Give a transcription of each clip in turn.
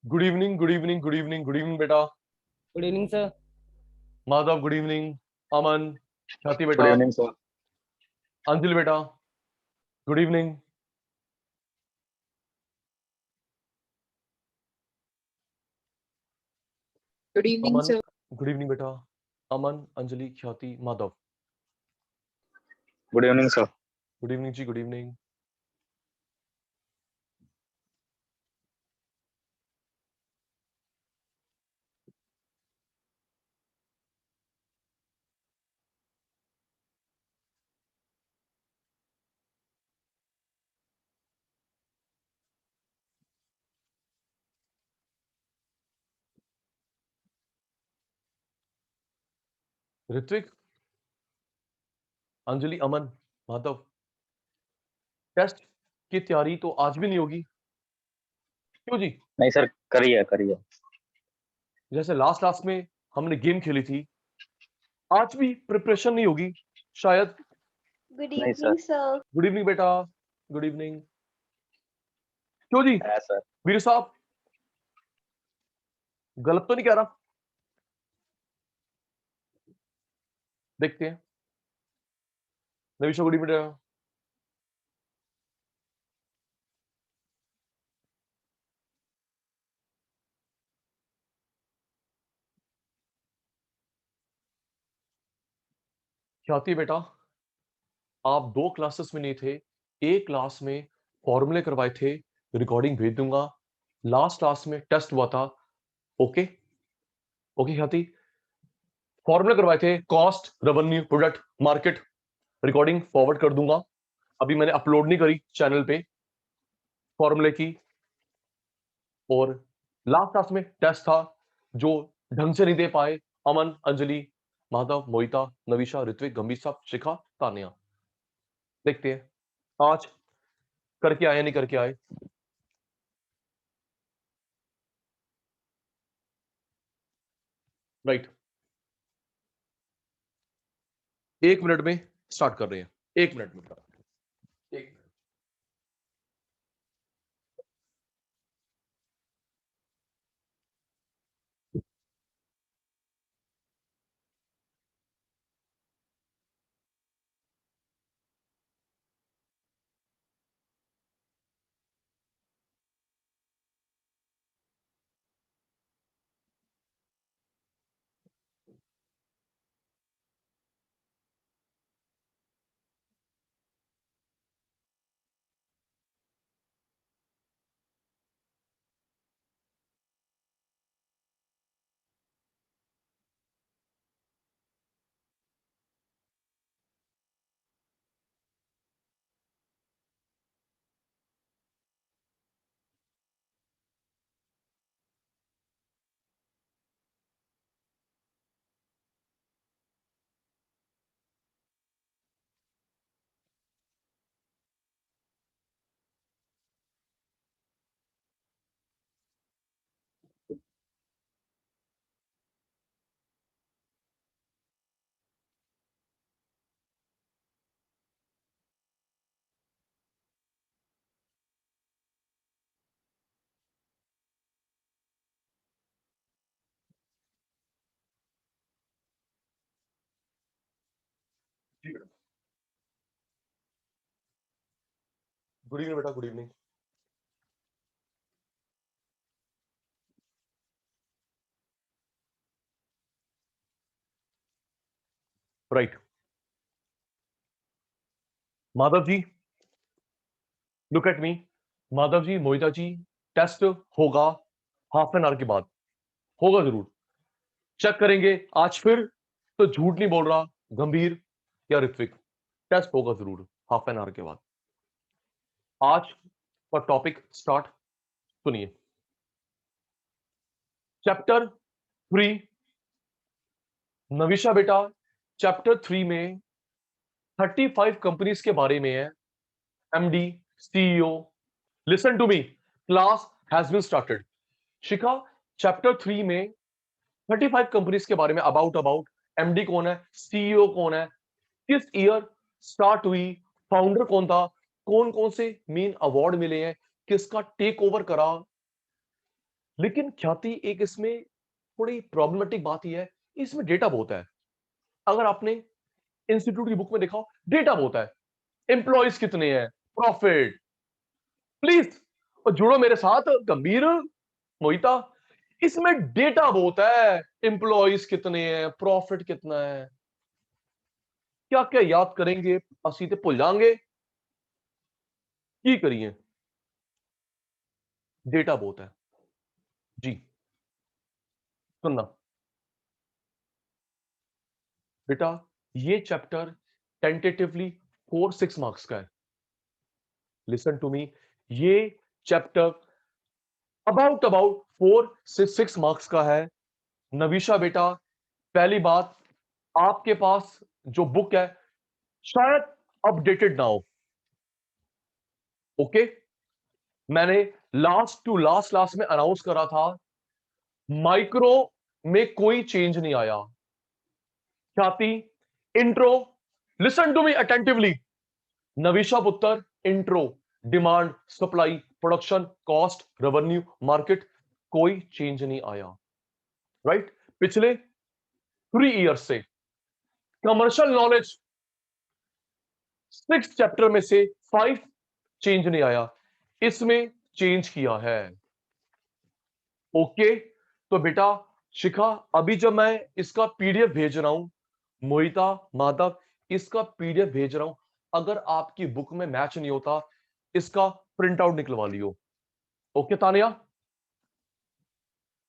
Good evening, good evening, good evening, good evening बेटा। Good evening sir. Madhav good evening. Aman, Khyati good बेटा, evening sir. Anjali बेटा, good evening. Good evening Aman, sir. Good evening बेटा। Aman, Anjali, Khyati, Madhav, good evening sir. Good evening जी, good evening. Ritvik, Anjali, Aman, Madhav, test की तैयारी तो आज भी नहीं होगी क्यों जी? नहीं सर, करिए करिए। जैसे लास्ट क्लास में हमने गेम खेली थी, आज भी प्रिपरेशन नहीं होगी शायद। गुड नहीं evening sir. Sir. Good evening बेटा, गुड इवनिंग। क्यों जी है सर। वीर साहब, गलत तो नहीं कह रहा? देखते हैं। नवीशा, गुड इवनिंग बेटा। ख्याति बेटा, आप दो क्लासेस में नहीं थे, एक क्लास में फॉर्मूले करवाए थे, रिकॉर्डिंग भेज दूंगा। लास्ट क्लास में टेस्ट हुआ था। ओके ओके ख्याति, फॉर्मूले करवाए थे, cost, revenue, product, market. Recording forward कर दूंगा। अभी मैंने अपलोड नहीं करी चैनल पे फॉर्मूले की। और लास्ट क्लास में टेस्ट था जो ढंग से नहीं दे पाए अमन, अंजलि, माधव, मोहिता, नवीशा, ऋत्विक, गंभीर साहब, शिखा, तानिया। देखते हैं आज करके आए या नहीं करके आए। राइट, 1 मिनट में स्टार्ट कर रहे हैं। 1 मिनट में एक गुड इवनिंग बेटा, good evening. Right, Madhav ji look at me. Madhav ji, Mohita ji, test होगा हाफ एन आवर के बाद, होगा जरूर। चेक करेंगे आज फिर, तो झूठ नहीं बोल रहा गंभीर या ऋत्विक। टेस्ट होगा जरूर हाफ एन आवर के बाद। आज का टॉपिक स्टार्ट, सुनिए। चैप्टर 3, नविशा बेटा, चैप्टर 3 में 35 कंपनीज के बारे में है। MD, CEO, listen to me, class has been started. Shikha, chapter 3 में 35 कंपनीज के बारे में, अबाउट अबाउट एमडी कौन है, सीईओ कौन है, किस ईयर स्टार्ट हुई, फाउंडर कौन था, कौन कौन से मेन अवार्ड मिले हैं, किसका टेक ओवर करा, लेकिन ख्याति एक इसमें थोड़ी प्रॉब्लमेटिक बात यह है, इसमें डेटा बहुत है। अगर आपने इंस्टीट्यूट की बुक में देखा हो, डेटा बहुत है, एम्प्लॉइज कितने हैं, प्रॉफिट, प्लीज और जुड़ो मेरे साथ गंभीर, मोहिता, इसमें डेटा बहुत है, एम्प्लॉइज कितने हैं, प्रॉफिट कितना है, क्या क्या याद करेंगे, असी ते भुल जाएंगे, की करिए, डेटा बहुत है जी। सुनना बेटा, ये चैप्टर टेंटेटिवली 4-6 मार्क्स का है। लिसन टू मी, ये चैप्टर अबाउट 4 से 6 मार्क्स का है। नवीशा बेटा, पहली बात, आपके पास जो बुक है शायद अपडेटेड ना हो। ओके, मैंने लास्ट टू लास्ट क्लास में अनाउंस करा था, माइक्रो में कोई चेंज नहीं आया। Khyati, intro, listen to me attentively, Navisha पुत्र, intro, demand, supply, production, cost, revenue, market, कोई चेंज नहीं आया। राइट, पिछले 3 इयर्स से कमर्शियल नॉलेज 6 चैप्टर में से 5 चेंज नहीं आया, इसमें चेंज किया है। ओके, तो बेटा शिखा, अभी जब मैं इसका पीडीएफ भेज रहा हूं, मोहिता, माधव, इसका पीडीएफ भेज रहा हूं, अगर आपकी बुक में मैच नहीं होता, इसका प्रिंट आउट निकलवा लियो। ओके तानिया,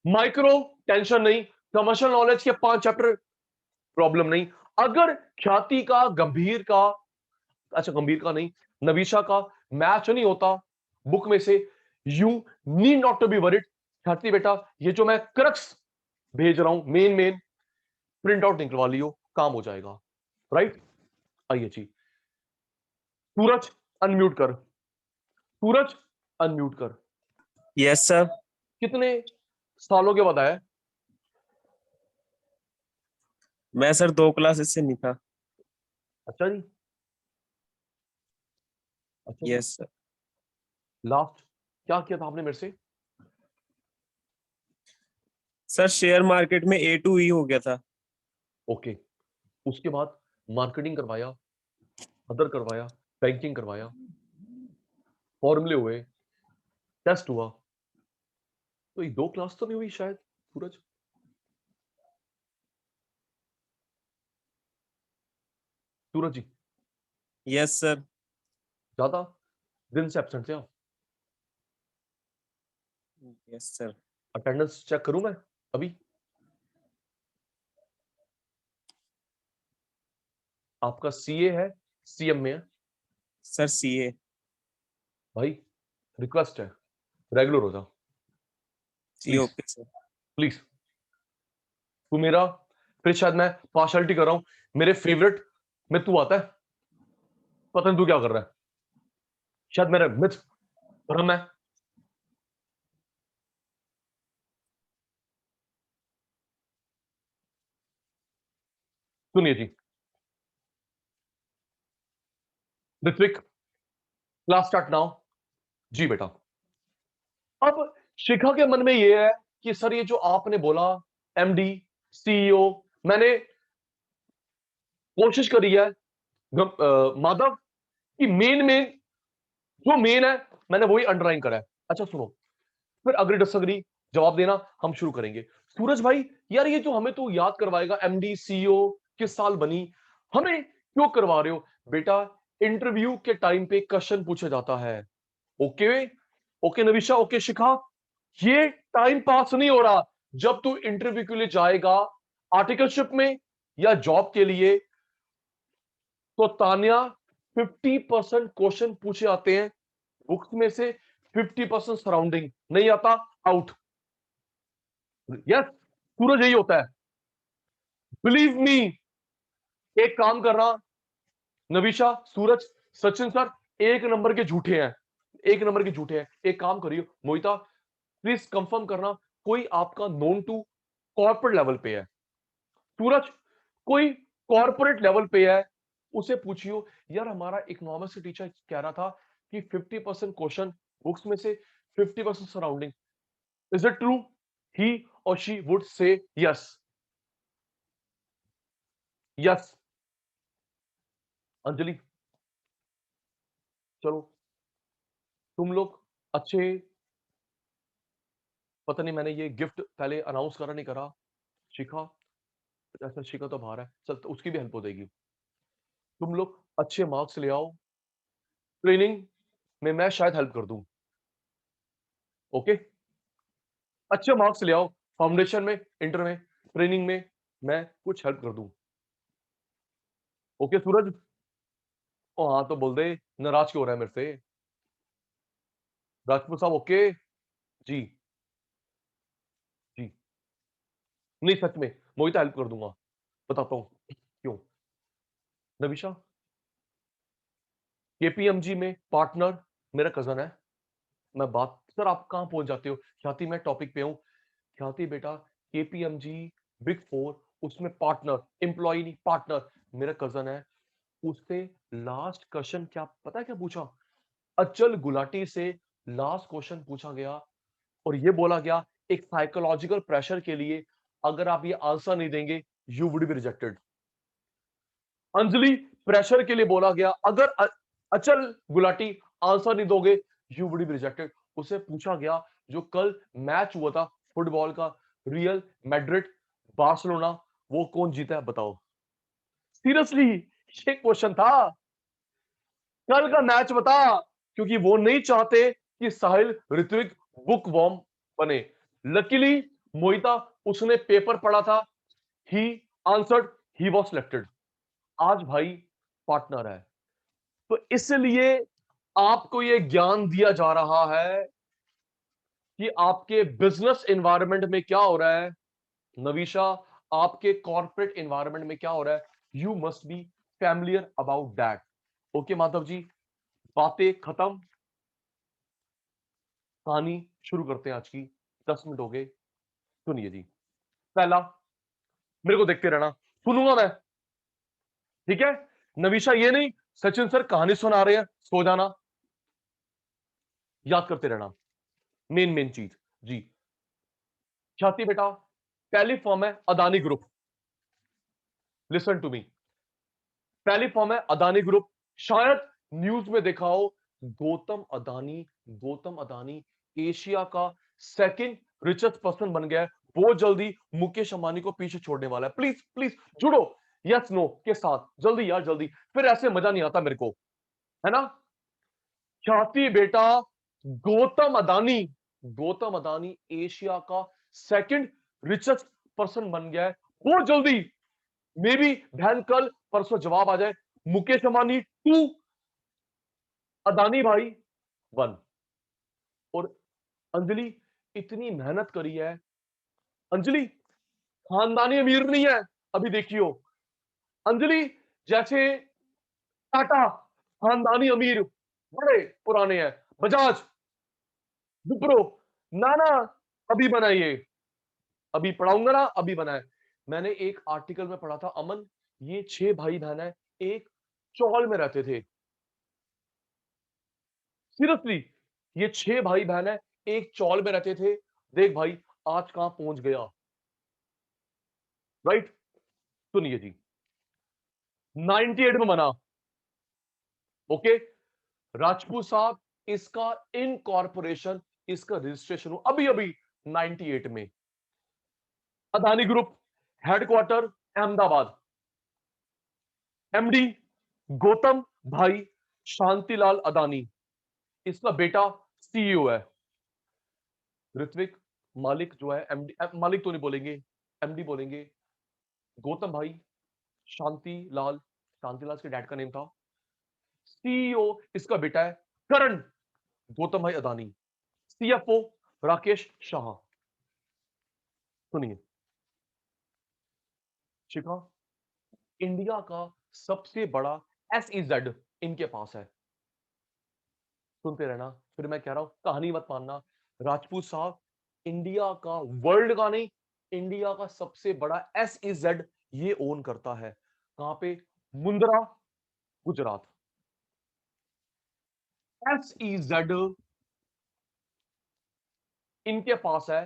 माइक्रो टेंशन नहीं, कमर्शियल नॉलेज के 5 चैप्टर प्रॉब्लम नहीं। अगर ख्याति का, गंभीर का, अच्छा गंभीर का नहीं, नवीशा का मैच नहीं होता बुक में से, you need not to be worried. Khyati बेटा, ये जो मैं क्रक्स भेज रहा हूं, मेन मेन, प्रिंट आउट निकलवा लियो, काम हो जाएगा। राइट, आइए जी। सूरज अनम्यूट कर, सूरज अनम्यूट कर। Yes sir. कितने सालों के बाद आया? मैं सर 2 क्लासेस से नहीं था। अच्छा जी, अच्छा जी। Yes sir. लास्ट क्या किया था आपने मेरे से? सर शेयर मार्केट में A to E हो गया था। ओके, उसके बाद मार्केटिंग करवाया, अदर करवाया, बैंकिंग करवाया, फॉर्मूले हुए, टेस्ट हुआ, तो ये 2 क्लास तो नहीं हुई शायद सूरज? सूरज जी, यस सर। ज्यादा दिन से एब्सेंट थे आप? Yes sir. अटेंडेंस चेक करूं मैं अभी? आपका सीए है, सीएम में है? Sir CA। भाई रिक्वेस्ट है, रेगुलर हो जा जी प्लीज, ओके सर। प्लीज। तू मेरा, फिर शायद मैं पार्शलिटी कर रहा हूं, मेरे फेवरेट में तू आता है, पता नहीं तू क्या कर रहा है, शायद मेरा मिथ भ्रम है। सुनिए जी, ऋत्विक, क्लास स्टार्ट नाउ। जी बेटा, अब शिखा के मन में यह है कि सर ये जो आपने बोला, एमडी, सीईओ, मैंने कोशिश करी है माधव, कि मेन मेन जो मेन है मैंने वही अंडरलाइन करा है। अच्छा सुनो, फिर अग्री डिसअग्री जवाब देना, हम शुरू करेंगे। सूरज भाई, यार ये जो हमें तो याद करवाएगा, एमडी सीईओ किस साल बनी, हमें क्यों करवा रहे हो? बेटा इंटरव्यू के टाइम पे क्वेश्चन पूछा जाता है। ओके, ओके नविशा, ओके शिखा, ये टाइम पास नहीं हो रहा। जब तू इंटरव्यू के लिए जाएगा, आर्टिकलशिप में या जॉब के लिए, तो तान्या 50% क्वेश्चन पूछे आते हैं बुक्स में से, 50% सराउंडिंग, नहीं आता आउट। यस सूरज, यही होता है, बिलीव मी। एक काम करना नवीशा, सूरज, सचिन सर, एक नंबर के झूठे हैं, एक नंबर के झूठे हैं। एक काम करियो मोहिता, प्लीज कंफर्म करना, कोई आपका नोन टू कॉर्पोरेट लेवल पे है? सूरज, कोई कॉर्पोरेट लेवल पे है, उसे पूछियो, यार हमारा इकोनॉमिक्स का टीचर कह रहा था कि 50% क्वेश्चन बुक्स में से, 50% surrounding. Is it true? He or she would say yes. Yes. Anjali, चलो तुम लोग अच्छे, पता नहीं मैंने ये गिफ्ट पहले अनाउंस करा नहीं करा, शिखा, ऐसा शिखा तो बाहर है, चल तो उसकी भी हेल्प हो जाएगी। तुम लोग अच्छे मार्क्स ले आओ, ट्रेनिंग में मैं शायद हेल्प कर दूं। ओके, अच्छे मार्क्स ले आओ, फाउंडेशन में, इंटर में, ट्रेनिंग में मैं कुछ हेल्प कर दूं। ओके सूरज, ओ हाँ तो बोल दे, नाराज क्यों हो रहा है मेरे से? राजपूत साहब ओके जी, जी, नहीं सच में मोहित हेल्प कर दूंगा, बताता हूँ क्यों। नविशा, केपीएमजी में पार्टनर मेरा कजन है। मैं बात, सर आप कहां पहुंच जाते हो? ख्याति मैं टॉपिक पे हूं। ख्याति बेटा, केपीएमजी बिग फोर, उसमें पार्टनर, एम्प्लॉय नहीं पार्टनर मेरा कजन है। उससे लास्ट क्वेश्चन क्या पता है क्या पूछा? अचल गुलाटी से लास्ट क्वेश्चन पूछा गया और ये बोला गया एक साइकोलॉजिकल प्रेशर के लिए अगर आप ये आंसर नहीं देंगे you would be rejected. Anjali, pressure के लिए बोला गया अगर अचल गुलाटी आंसर नहीं दोगे यू वुड बी रिजेक्टेड। उसे पूछा गया जो कल मैच हुआ था फुटबॉल का, रियल मैड्रिड बार्सिलोना, वो कौन जीता है बताओ? सीरियसली ये क्वेश्चन था, कल का मैच बता, क्योंकि वो नहीं चाहते कि साहिल ऋत्विक बुक वॉर्म बने। लकीली मोहिता, उसने पेपर पढ़ा था, he answered, he was selected. आज भाई पार्टनर है, तो इसलिए आपको यह ज्ञान दिया जा रहा है कि आपके बिजनेस एनवायरनमेंट में क्या हो रहा है। नवीशा, आपके कॉर्पोरेट एनवायरनमेंट में क्या हो रहा है, you must be familiar about that. Okay Madhav ji, बातें खत्म, कहानी शुरू करते हैं आज की। 10 मिनट हो गए, सुनिए जी। पहला, मेरे को देखते रहना, सुनूंगा मैं, ठीक है? नवीशा ये नहीं सचिन सर कहानी सुना रहे हैं सो जाना, याद करते रहना, मेन मेन चीज जी। ख्याति बेटा, पहली फॉर्म है Adani group, listen to me. पहली फॉर्म है अदानी ग्रुप, शायद न्यूज में देखा हो, गौतम अदानी, गौतम अदानी एशिया का सेकंड रिचेस्ट पर्सन बन गया है। बहुत जल्दी मुकेश अंबानी को पीछे छोड़ने वाला है। प्लीज प्लीज जुड़ो यस नो के साथ, जल्दी यार जल्दी, फिर ऐसे मजा नहीं आता मेरे को, है ना? ख्याति बेटा, गौतम अदानी, गौतम अदानी एशिया का सेकंड रिचेस्ट पर्सन बन गया है बहुत जल्दी। मे बी बहन कल परसों जवाब आ जाए, मुकेश अंबानी 2, अदानी भाई 1। और अंजलि इतनी मेहनत करी है, अंजलि खानदानी अमीर नहीं है, अभी देखियो अंजलि, जैसे टाटा खानदानी अमीर बड़े पुराने हैं, बजाज, विप्रो, ना ना अभी बना ये, अभी पढ़ाऊंगा ना, अभी बना है। मैंने एक आर्टिकल में पढ़ा था अमन, ये 6 भाई बहन है, एक चौल में रहते थे। सीरियसली, ये 6 भाई बहन है, एक चौल में रहते थे। देख भाई आज कहां पहुंच गया, राइट? सुनिए जी, 98 में बना। ओके राजपूत साहब, इसका इनकॉर्पोरेशन, इसका रजिस्ट्रेशन हो अभी अभी 98 में। Adani group headquarter Ahmedabad, MD Gautam भाई शांतिलाल अदानी, इसका बेटा सीईओ है। ऋत्विक, मालिक जो है एमडी, मालिक तो नहीं बोलेंगे, एमडी बोलेंगे। गौतम भाई शांतिलाल, शांतिलाल के डैड का नेम था। सीईओ इसका बेटा है करण गौतम भाई अदानी। सीएफओ राकेश शाह। सुनिए शिखा, इंडिया का सबसे बड़ा एसईजेड इनके पास है। सुनते रहना, फिर मैं कह रहा हूं कहानी मत मानना। राजपूत साहब, इंडिया का, वर्ल्ड का नहीं, इंडिया का सबसे बड़ा एसईजेड ये ओन करता है। कहां पे? मुंद्रा, गुजरात। एसईजेड इनके पास है,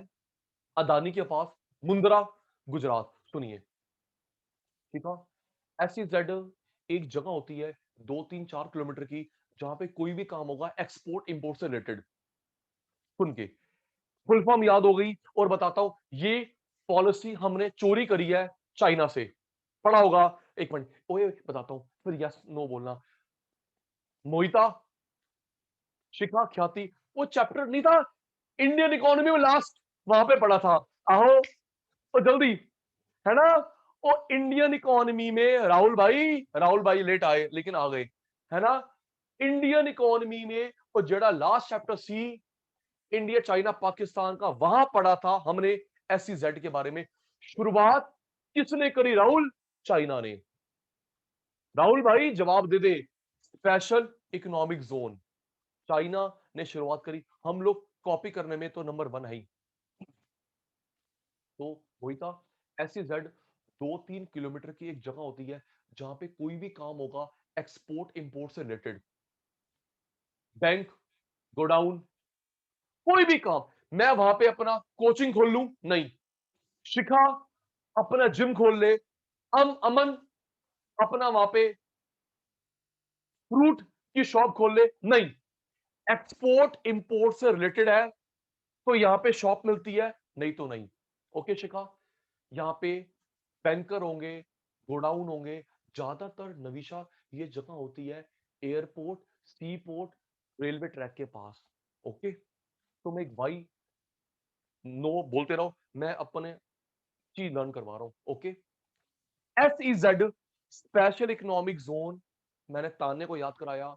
अदानी के पास, मुंद्रा गुजरात। सुनिए, ठीक है। एसईजेड एक जगह होती है 2-3-4 किलोमीटर की, जहां पे कोई भी काम होगा एक्सपोर्ट इंपोर्ट से रिलेटेड। सुन के फुल फॉर्म याद हो गई, और बताता हूं, ये पॉलिसी हमने चोरी करी है चाइना से। पढ़ा होगा। एक मिनट, ओए बताता हूं, फिर यस नो बोलना। मोहिता, शिखा, ख्याति, वो चैप्टर नहीं था इंडियन इकोनॉमी में लास्ट, वहां पे पढ़ा था। आओ तो जल्दी, है ना। वो इंडियन इकोनॉमी में राहुल भाई लेट आए लेकिन आ गए, है ना। इंडियन इकोनॉमी में वो जड़ा लास्ट चैप्टर सी, इंडिया चाइना पाकिस्तान का, वहां पढ़ा था हमने एसईजेड के बारे में। शुरुआत किसने करी राहुल? चाइना ने। राहुल भाई जवाब दे दे। स्पेशल इकोनॉमिक जोन चाइना ने शुरुआत करी। हम लोग कॉपी करने में तो नंबर 1 है ही। तो वही था, एसईजेड 2-3 किलोमीटर की एक जगह होती है जहां पे कोई भी काम होगा एक्सपोर्ट इंपोर्ट से रिलेटेड। बैंक, गोडाउन, कोई भी काम। मैं वहां पे अपना कोचिंग खोल लूं? नहीं। शिखा अपना जिम खोल ले, अमन अपना वहां पे फ्रूट की शॉप खोल ले? नहीं। एक्सपोर्ट इंपोर्ट से रिलेटेड है तो यहां पे शॉप मिलती है, नहीं तो नहीं। ओके शिखा, यहाँ पे बैंकर होंगे, गोडाउन होंगे, ज्यादातर नविशा ये जगह होती है एयरपोर्ट, सी पोर्ट, रेलवे ट्रैक के पास। ओके, तुम एक भाई नो बोलते रहो, मैं अपने चीज लर्न करवा रहा हूं। Okay, SEZ special economic zone, मैंने ताने को याद कराया।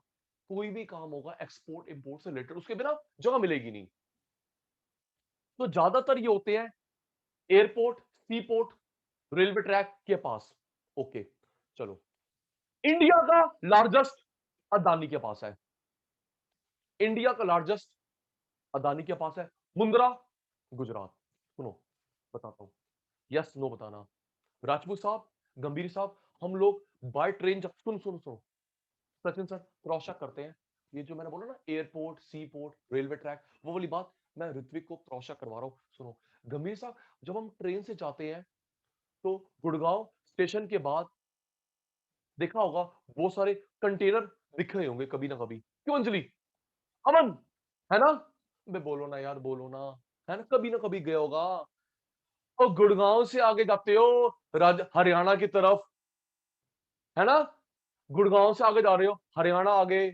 कोई भी काम होगा एक्सपोर्ट इंपोर्ट से रिलेटेड, उसके बिना जगह मिलेगी नहीं। तो ज्यादातर ये होते हैं एयरपोर्ट, सी पोर्ट, रेलवे ट्रैक के पास। ओके, चलो। इंडिया का लार्जेस्ट अदानी के पास है। इंडिया का लार्जेस्ट अदानी के पास है, मुंद्रा गुजरात। सुनो, बताता हूं, यस नो बताना। राजपूत साहब, गंभीर साहब, हम लोग बाय ट्रेन जब, सुन सुन सुनो, सचिन सर क्रॉस चेक करते हैं। ये जो मैंने बोला ना एयरपोर्ट, सी पोर्ट, रेलवे ट्रैक, वो वाली बात मैं ऋत्विक को क्रॉस चेक करवा रहा हूं। सुनो गंभीर साहब, जब हम ट्रेन से जाते हैं तो गुड़गांव स्टेशन के बाद देखा होगा बहुत सारे कंटेनर दिख रहे होंगे कभी ना कभी, क्यों अंजलि, अमन, है ना। बे बोलो ना यार, बोलो ना, है ना, कभी ना कभी गया होगा। और गुड़गांव से आगे जाते हो हरियाणा की तरफ, है ना। गुड़गांव से आगे जा रहे हो, हरियाणा आगे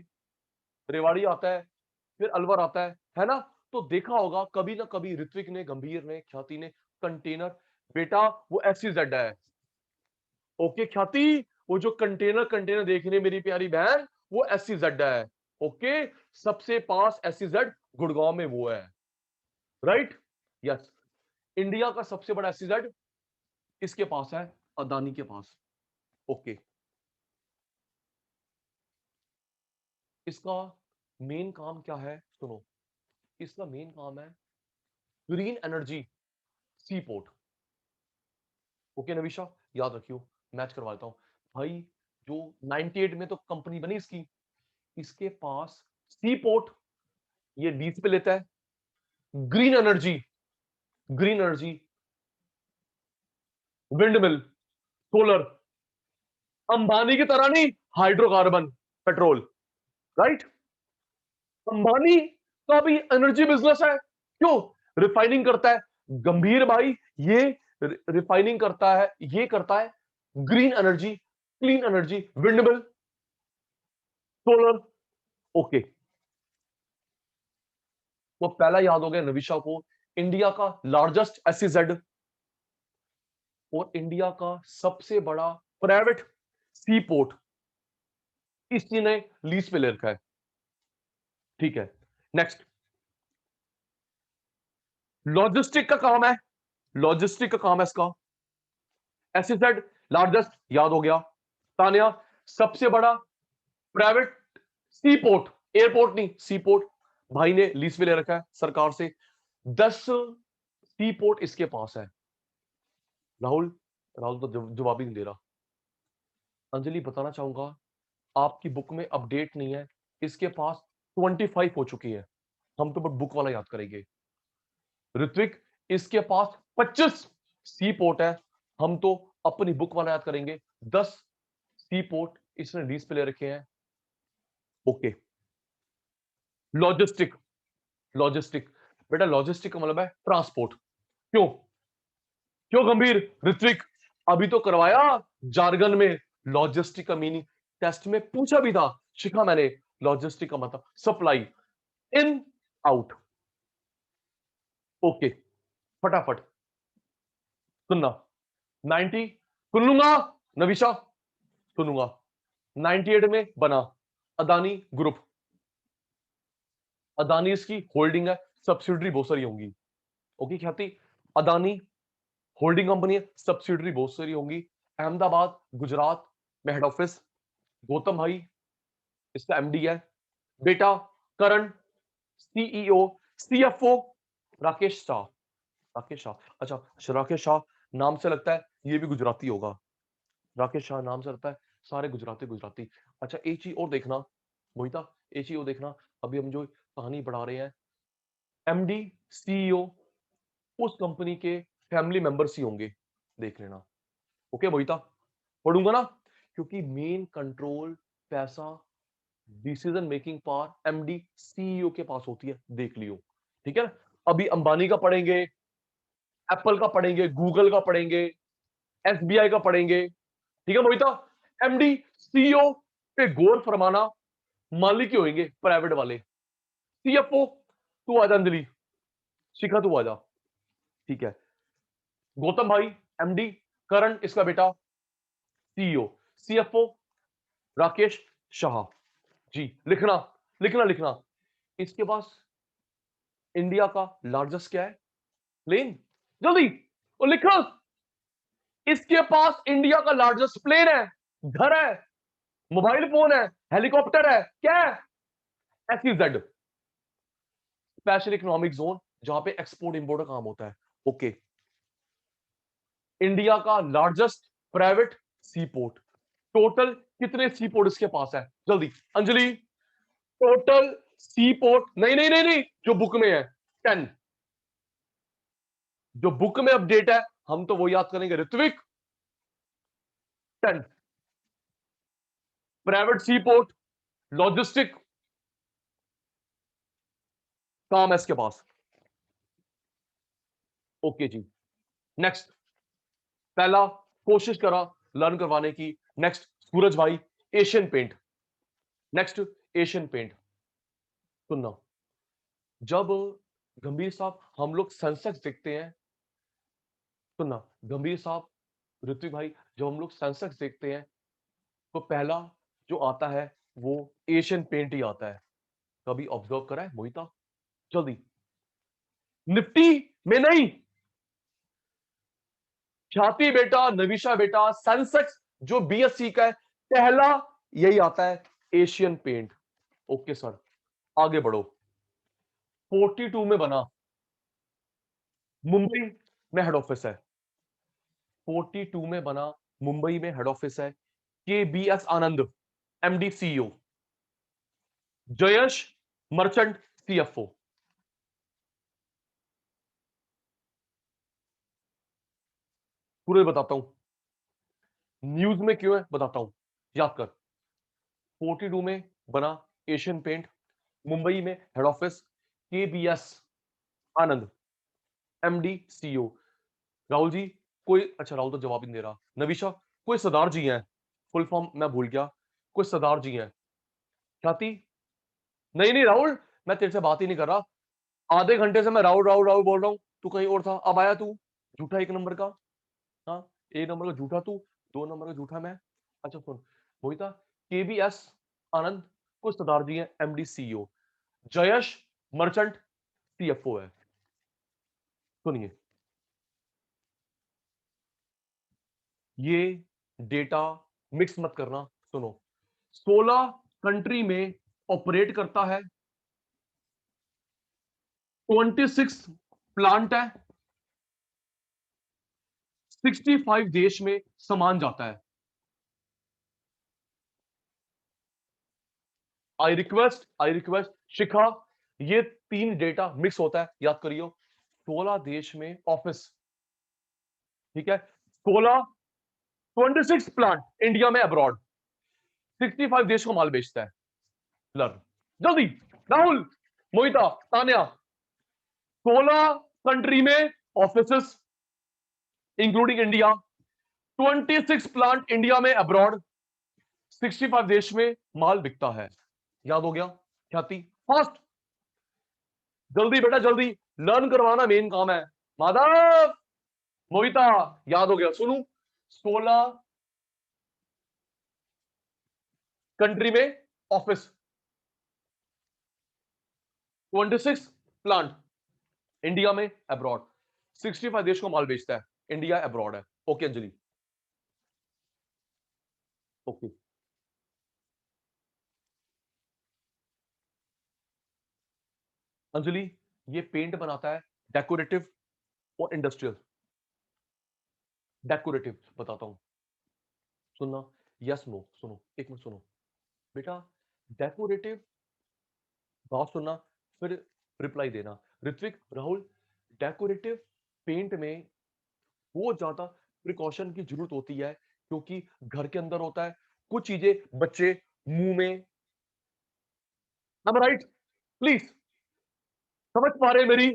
रेवाड़ी आता है, फिर अलवर आता है ना। तो देखा होगा कभी ना कभी ऋत्विक ने, गंभीर ने, ख्याति ने कंटेनर, बेटा वो एसईजेड है। ओके ख्याति, वो जो कंटेनर कंटेनर देख रही है मेरी प्यारी बहन, वो एसईजेड है। ओके, सबसे पास एसईजेड गुड़गांव में वो है, राइट। यस, इंडिया का सबसे बड़ा एसईजेड इसके पास है, अदानी के पास। ओके, इसका मेन काम क्या है सुनो, इसका मेन काम है ग्रीन एनर्जी, सी पोर्ट। ओके नविशा, याद रखियो, मैच करवा देता हूं भाई। जो 98 में तो कंपनी बनी इसकी, इसके पास सी पोर्ट ये लीज पे लेता है, green energy, green energy, wind mill, solar, Ambani की तरह नहीं, हाइड्रोकार्बन, पेट्रोल, राइट। अंबानी का भी एनर्जी बिजनेस है, क्यों, रिफाइनिंग करता है। गंभीर भाई ये रिफाइनिंग करता है, ये करता है green energy, clean energy, wind mill, solar. Okay, वो पहला याद हो गया नविशा को, इंडिया का लार्जेस्ट एसईजेड और इंडिया का सबसे बड़ा प्राइवेट सी पोर्ट इसी ने लीज पे ले रखा है। ठीक है, नेक्स्ट, लॉजिस्टिक का काम है, लॉजिस्टिक का काम है इसका। एसईजेड लार्जेस्ट याद हो गया। तानिया, सबसे बड़ा प्राइवेट सी पोर्ट, एयरपोर्ट नहीं, सी पोर्ट भाई ने लीज पे ले रखा है सरकार से। 10 सी पोर्ट इसके पास है। राहुल, राहुल तो जवाब ही नहीं दे रहा। अंजलि बताना चाहूंगा, आपकी बुक में अपडेट नहीं है, इसके पास 25 हो चुकी है। हम तो बस बुक वाला याद करेंगे। ऋत्विक इसके पास 25 सी पोर्ट है, हम तो अपनी बुक वाला याद करेंगे, 10 सी पोर्ट इसने लीज पे ले रखे हैं। ओके, लॉजिस्टिक, लॉजिस्टिक बेटा, लॉजिस्टिक का मतलब है ट्रांसपोर्ट। क्यों क्यों गंभीर? ऋत्विक अभी तो करवाया जार्गन में लॉजिस्टिक का मीनिंग, टेस्ट में पूछा भी था, शिखा मैंने। लॉजिस्टिक का मतलब सप्लाई, इन, आउट। ओके, फटाफट सुनना। 90 सुन लूंगा, नविशा सुनूंगा। 98 में बना अदानी ग्रुप, अदानी इसकी होल्डिंग है, सब्सिडरी बहुत सारी होंगी। ओके ख्याति, अदानी होल्डिंग कंपनी है, सब्सिडरी बहुत सारी होंगी। अहमदाबाद गुजरात में हेड ऑफिस, गौतम भाई इसका एमडी है। बेटा करण सीईओ, सीएफओ राकेश शाह, राकेश शाह, अच्छा राकेश शाह नाम से लगता है ये भी गुजराती होगा। राकेश शाह नाम से लगता है, सारे गुजराती गुजराती। अच्छा एक चीज और देखना मोहिता, एक चीज और देखना, अभी हम जो कहानी बढ़ा रहे हैं, एमडी सीईओ उस कंपनी के फैमिली मेंबर्स ही होंगे, देख लेना। ओके मोहिता, पढ़ूंगा ना, क्योंकि मेन कंट्रोल, पैसा, decision making power MD CEO के पास होती है, देख लियो। ठीक है ना, अभी अंबानी का पढ़ेंगे, एप्पल का पढ़ेंगे, गूगल का पढ़ेंगे, एसबीआई का पढ़ेंगे। ठीक है मोहिता, एमडी सीईओ पे गौर फरमाना, मालिक ही होंगे प्राइवेट वाले। सीएफओ तू आजा, अंजलि शिखा तू आजा। ठीक है, गौतम भाई एमडी, करण इसका बेटा सीईओ, सीएफओ राकेश शाह। जी लिखना, लिखना लिखना। इसके पास इंडिया का लार्जेस्ट क्या है? प्लेन, जल्दी और लिखो। इसके पास इंडिया का लार्जेस्ट प्लेन है, घर है, मोबाइल फोन है, हेलीकॉप्टर है, क्या है? एसईजेड, स्पेशल इकोनॉमिक जोन, जहां पे एक्सपोर्ट इंपोर्ट का काम होता है। ओके, इंडिया का लार्जेस्ट प्राइवेट सी पोर्ट, टोटल कितने सी पोर्ट इसके पास है? जल्दी अंजलि, टोटल सी पोर्ट, नहीं नहीं नहीं नहीं, जो बुक में है 10, जो बुक में अपडेट है हम तो वो याद करेंगे ऋत्विक, 10 प्राइवेट सी पोर्ट, लॉजिस्टिक काम है इसके पास। ओके जी, नेक्स्ट, पहला कोशिश करा लर्न करवाने की। नेक्स्ट सूरज भाई, Asian paint, next Asian paint. सुनना, जब गंभीर साहब हम लोग सेंसेक्स देखते हैं, सुनना गंभीर साहब, ऋत्विक भाई, जब हम लोग सेंसेक्स देखते हैं तो पहला जो आता है वो एशियन पेंट ही आता है। कभी ऑब्जर्व करा है मोहिता? जल्दी, निफ्टी में नहीं, ख्याति बेटा, नविशा बेटा, सेंसेक्स जो बीएससी का है, पहला यही आता है, एशियन पेंट। ओके सर, आगे बढ़ो। 42 में बना, मुंबई में हेड ऑफिस है। 42 में बना, मुंबई में हेड ऑफिस है। K B S Anand MD CEO, Jayesh Merchant CFO. पूरे बताता हूं, न्यूज में क्यों है बताता हूं, याद कर। 42 में बना एशियन पेंट, मुंबई में हेड ऑफिस, के B S Anand MD CEO. Rahul ji कोई, अच्छा राहुल तो जवाब ही नहीं दे रहा। नविशा, कोई सरदार जी हैं, फुल फॉर्म मैं भूल गया, कोई सरदार जी हैं। ख्याति, नहीं नहीं राहुल, मैं तेरे से बात ही नहीं कर रहा, आधे घंटे से मैं राहुल राहुल राहुल बोल रहा हूं, तू कहीं और था, अब आया तू, झूठा एक नंबर का। हाँ, एक नंबर का झूठा तू, 2 नंबर का झूठा मैं। अच्छा सुन मोहिता, केबीएस आनंद कुछ सरदार जी हैं, MD CEO, Jayesh Merchant CFO है। सुनिए, ये डेटा मिक्स मत करना, सुनो। 16 कंट्री में ऑपरेट करता है, 26 प्लांट है, 65 देश में सामान जाता है। आई रिक्वेस्ट शिखा, ये 3 डेटा मिक्स होता है, याद करियो। 16 देश में ऑफिस, ठीक है, 26 प्लांट इंडिया में अब्रॉड, 65 देश को माल बेचता है। लर्न जल्दी, राहुल, मोहिता, तान्या, 16 कंट्री में offices including India, 26 plant India में अब्रॉड, 65 देश में माल बिकता है। याद हो गया ख्याति? फास्ट, जल्दी बेटा जल्दी, लर्न करवाना मेन काम है। माधव, मोहिता, याद हो गया? सुनो, 16 कंट्री में ऑफिस, 26 प्लांट इंडिया में अब्रॉड, 65 देश को माल बेचता है, इंडिया अब्रॉड है। Okay Anjali, okay. अंजलि, ये पेंट बनाता है डेकोरेटिव और इंडस्ट्रियल। डेकोरेटिव बताता हूं, सुनना, यस नो, सुनो एक मिनट सुनो बेटा। डेकोरेटिव, बात सुनना, फिर रिप्लाई देना। ऋत्विक, राहुल, डेकोरेटिव पेंट में वो ज्यादा प्रिकॉशन की जरूरत होती है क्योंकि घर के अंदर होता है, कुछ चीजें बच्चे मुंह में, राइट? प्लीज, समझ पा रहे मेरी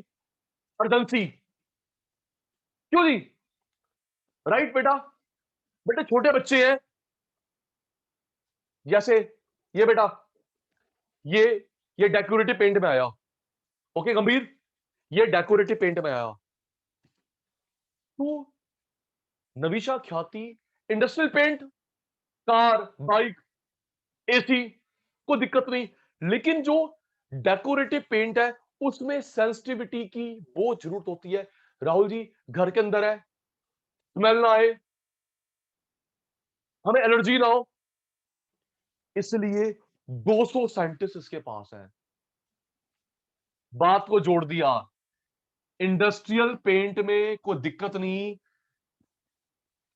अर्जेंसी? क्यों जी? राइट बेटा, बेटे छोटे बच्चे हैं, जैसे ये बेटा, ये ये डेकोरेटिव पेंट में आया। ओके गंभीर, ये डेकोरेटिव पेंट में आया। तो Navisha, Khyati, industrial paint, car, bike, AC, कोई दिक्कत नहीं, लेकिन जो डेकोरेटिव पेंट है उसमें सेंसिटिविटी की बहुत जरूरत होती है। राहुल जी, घर के अंदर है, स्मेल ना आए, हमें एलर्जी ना हो, इसलिए 200 साइंटिस्ट इसके पास है। बात को जोड़ दिया, इंडस्ट्रियल पेंट में कोई दिक्कत नहीं,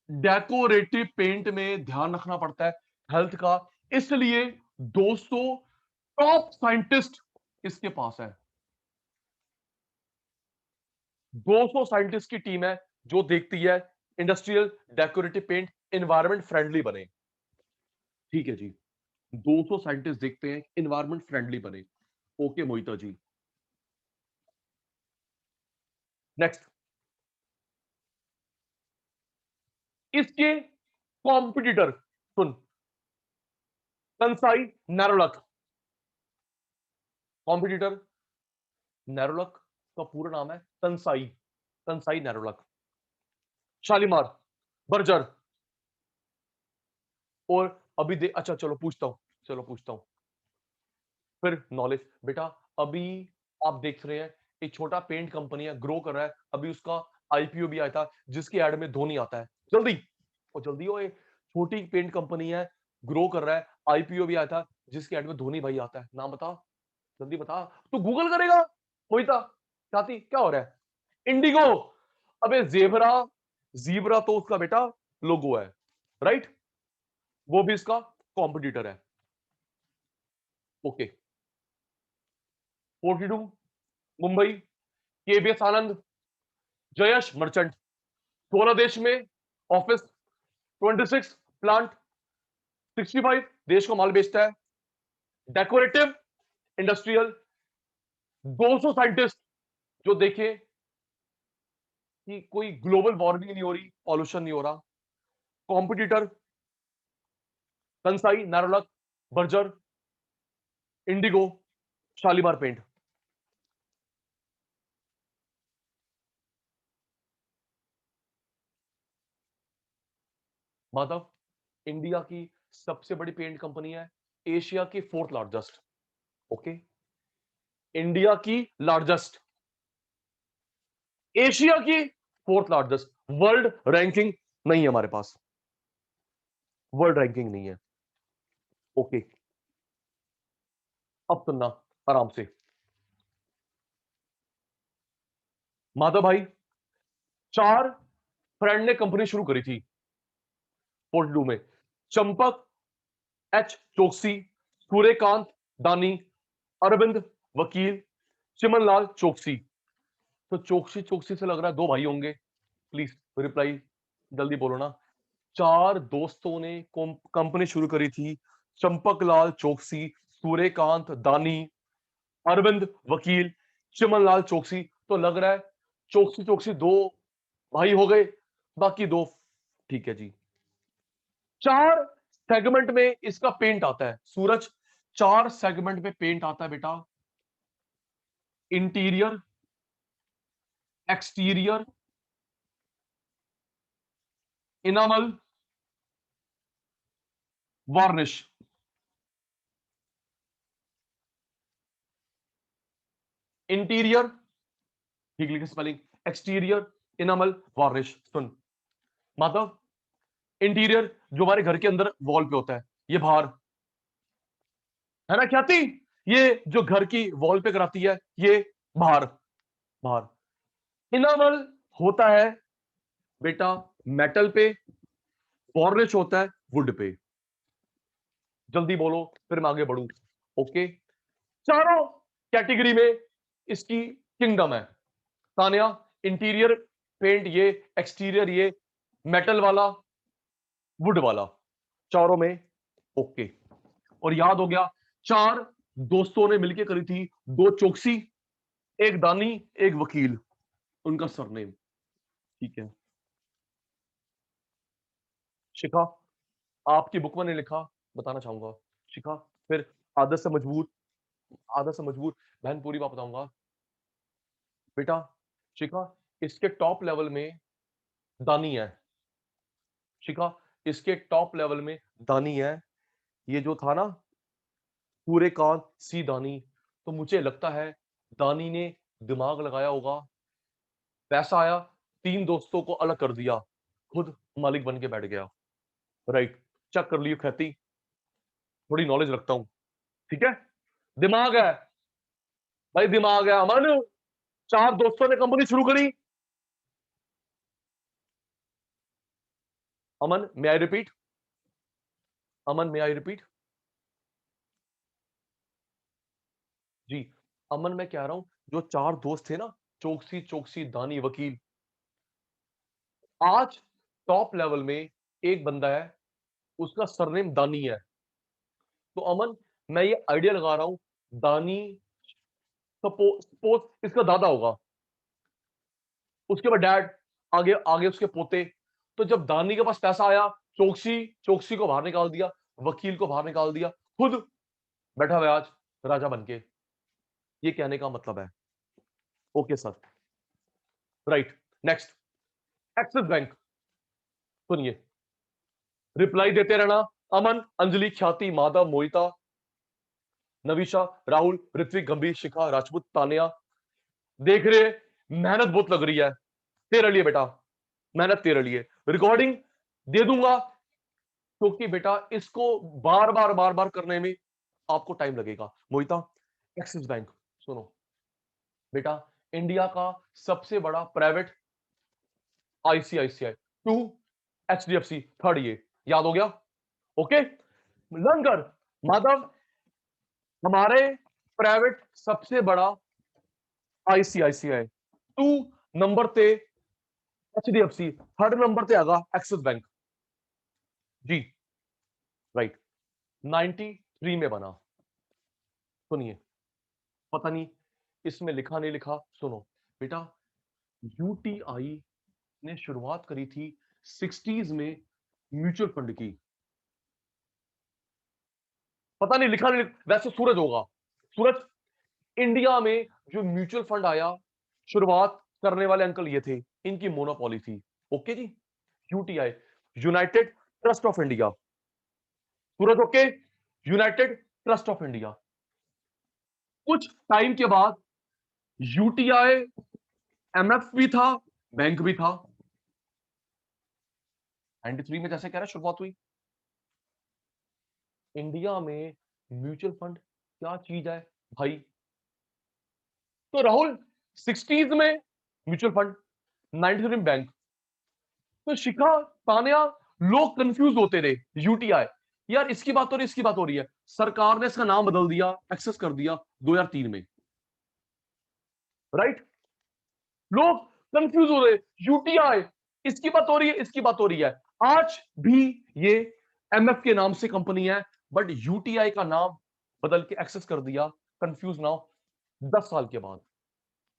डेकोरेटिव पेंट में ध्यान रखना पड़ता है हेल्थ का, इसलिए 200 टॉप साइंटिस्ट इसके पास है। 200 साइंटिस्ट की टीम है जो देखती है industrial decorative paint environment friendly बने। ठीक है जी, 200 साइंटिस्ट देखते हैं एनवायरमेंट फ्रेंडली बने। ओके मोहिता जी, नेक्स्ट, इसके कॉम्पिटिटर सुन, कंसाई नैरोलक, कॉम्पिटिटर नैरोलक का पूरा नाम है Kansai, Kansai Nerolac, Shalimar, Berger, और अभी दे, अच्छा चलो पूछता हूं, चलो पूछता हूं, फिर नॉलेज बेटा। अभी आप देख रहे हैं एक छोटा पेंट कंपनी है, ग्रो कर रहा है, अभी उसका आईपीओ भी आया था जिसके एड में धोनी आता है। जल्दी, और जल्दी हो, छोटी पेंट कंपनी है, ग्रो कर रहा है, आईपीओ भी आया था जिसके एड में धोनी भाई आता है। नाम बता, जल्दी बता। तू गूगल करेगा मोहिता? चाहती क्या हो रहा है? इंडिगो, अबे जेबरा, जीब्रा तो उसका बेटा लोगो है, राइट? वो भी इसका कॉम्पिटिटर है। ओके, 42 मुंबई, केबीएस आनंद, जयश मर्चेंट, 16 देश में ऑफिस, 26 प्लांट, 65 देश को माल बेचता है, डेकोरेटिव इंडस्ट्रियल, 200 साइंटिस्ट जो देखे कि कोई ग्लोबल वार्मिंग नहीं हो रही, पॉल्यूशन नहीं हो रहा, competitor Kansai Nerolac, Berger, Indigo, Shalimar paint. Madhav, India की सबसे बड़ी पेंट कंपनी है, एशिया की 4th लार्जेस्ट। ओके, इंडिया की लार्जेस्ट, एशिया की 4th लार्जेस्ट, वर्ल्ड रैंकिंग नहीं है हमारे पास, वर्ल्ड रैंकिंग नहीं है। ओके, अब सुनना आराम से। माधव भाई, 4 फ्रेंड ने कंपनी शुरू करी थी 42 में, चंपक एच चोकसी, सूर्यकांत दानी, अरविंद वकील, चिमनलाल चोकसी। तो चोकसी चोकसी से लग रहा है दो भाई होंगे। प्लीज रिप्लाई जल्दी बोलो ना। चार दोस्तों ने कंपनी शुरू करी थी। चंपकलाल चौकसी, सूर्यकांत दानी, अरविंद वकील, चिमनलाल चौकसी। तो लग रहा है चौकसी चौकसी दो भाई हो गए, बाकी दो। ठीक है जी। चार सेगमेंट में इसका पेंट आता है सूरज, चार सेगमेंट में पेंट आता है बेटा। Interior, exterior, enamel, varnish. Interior ठीक लिखे स्पेलिंग, एक्सटीरियर, इनामल, वार्निश। सुन माधव, इंटीरियर जो हमारे घर के अंदर वॉल पे होता है, ये बाहर है ना ख्याति, ये जो घर की वॉल पे कराती है ये बाहर। बाहर। इनामल होता है बेटा मेटल पे, वार्निश होता है वुड पे। जल्दी बोलो फिर मैं आगे बढ़ू। ओके, चारों कैटेगरी में इसकी किंगडम है। तानिया, इंटीरियर पेंट ये, एक्सटीरियर ये, मेटल वाला, वुड वाला, चारों में ओके। और याद हो गया, चार दोस्तों ने मिलकर करी थी, दो चौकसी, एक दानी, एक वकील, उनका सरनेम। ठीक है शिखा, आपकी बुक में नहीं लिखा, बताना चाहूंगा। शिखा फिर आदत से मजबूर, आदत से मजबूर, बहन पूरी बात बताऊंगा बेटा। शिखा इसके टॉप लेवल में दानी है। शिखा इसके टॉप लेवल में दानी है। ये जो था ना सूर्यकांत सी दानी, तो मुझे लगता है दानी ने दिमाग लगाया होगा, पैसा आया, तीन दोस्तों को अलग कर दिया, खुद मालिक बन के बैठ गया। राइट, चेक कर लियो ख्याति, थोड़ी नॉलेज रखता हूं। ठीक है, दिमाग है भाई, दिमाग है। अमन, चार दोस्तों ने कंपनी शुरू करी। अमन मे I repeat, Aman may I repeat जी। अमन मैं कह रहा हूं, जो चार दोस्त थे ना, चौकसी चौकसी दानी वकील, आज टॉप लेवल में एक बंदा है, उसका सरनेम दानी है। तो अमन मैं ये आइडिया लगा रहा हूं, दानी सपोज इसका दादा होगा, उसके बाद डैड, आगे आगे उसके पोते। तो जब दानी के पास पैसा आया, चौकसी चौकसी को बाहर निकाल दिया, वकील को बाहर निकाल दिया, खुद बैठा हुआ है आज राजा बनके। ये कहने का मतलब है। Okay sir, right. Next, axis bank. सुनिए, रिप्लाई देते रहना। अमन, अंजलि, ख्याति, माधव, मोहिता, नविशा, राहुल, ऋत्विक, गंभीर, शिखा, राजपूत, तानिया। देख रहे, मेहनत बहुत लग रही है तेरे लिए बेटा, मेहनत तेरे लिए। रिकॉर्डिंग दे दूंगा, क्योंकि बेटा इसको बार बार करने में आपको टाइम लगेगा। मोहिता, एक्सिस बैंक सुनो बेटा, इंडिया का सबसे बड़ा private, ICICI, two HDFC, third, ये याद हो गया। ओके, लर्न कर माधव, हमारे प्राइवेट सबसे बड़ा आईसीआईसीआई, टू नंबर ते एचडीएफसी, थर्ड नंबर ते आगा एक्सिस बैंक जी। राइट, 93 में बना। सुनिए, पता नहीं इसमें लिखा नहीं लिखा, सुनो बेटा, यूटीआई ने शुरुआत करी थी 60s में म्यूचुअल फंड की। पता नहीं लिखा नहीं, वैसे सूरज होगा। सूरज, इंडिया में जो म्यूचुअल फंड आया, शुरुआत करने वाले अंकल ये थे, इनकी मोनोपॉली थी। ओके जी, UTI, United Trust of India. Suraj okay, United Trust of India. कुछ टाइम के बाद यूटीआई एमएफ भी था, बैंक भी था। 93 में जैसे कह रहा शुरुआत हुई। इंडिया में म्यूचुअल फंड क्या चीज है भाई? तो राहुल 60s में म्यूचुअल फंड, 93 में बैंक। तो शिखा, तानिया, लोग कंफ्यूज होते रहे। यूटीआई, यार इसकी बात हो रही, इसकी बात हो रही है। सरकार ने इसका नाम बदल दिया, एक्सेस कर दिया 2003 में। राइट, लोग कंफ्यूज हो रहे, यूटीआई, इसकी बात हो रही है, इसकी बात हो रही है। आज भी ये एमएफ के नाम से कंपनी है, बट यूटीआई का नाम बदल के एक्सेस कर दिया। कंफ्यूज ना हो, 10 साल के बाद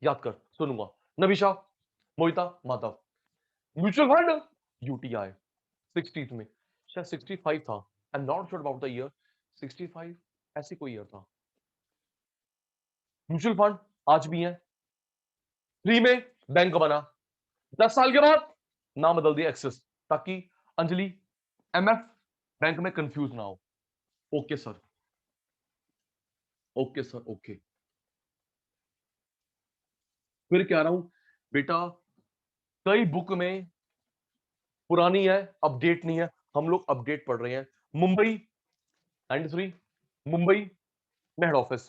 याद कर सुनूंगा। नविशा, मोहिता, माधव, म्यूचुअल फंड, यूटीआई 60 में, शायद 65 था, I am not sure about the year, 65 ऐसी कोई ईयर था। म्यूचुअल फंड आज भी है, फ्री में बैंक बना, 10 साल के बाद नाम बदल दिया एक्सेस, ताकि अंजलि एमएफ बैंक में कंफ्यूज ना हो। Okay sir, okay sir, okay. फिर कह रहा हूं बेटा, कई बुक में पुरानी है, अपडेट नहीं है, हम लोग अपडेट पढ़ रहे हैं। मुंबई 93, मुंबई में हेड ऑफिस।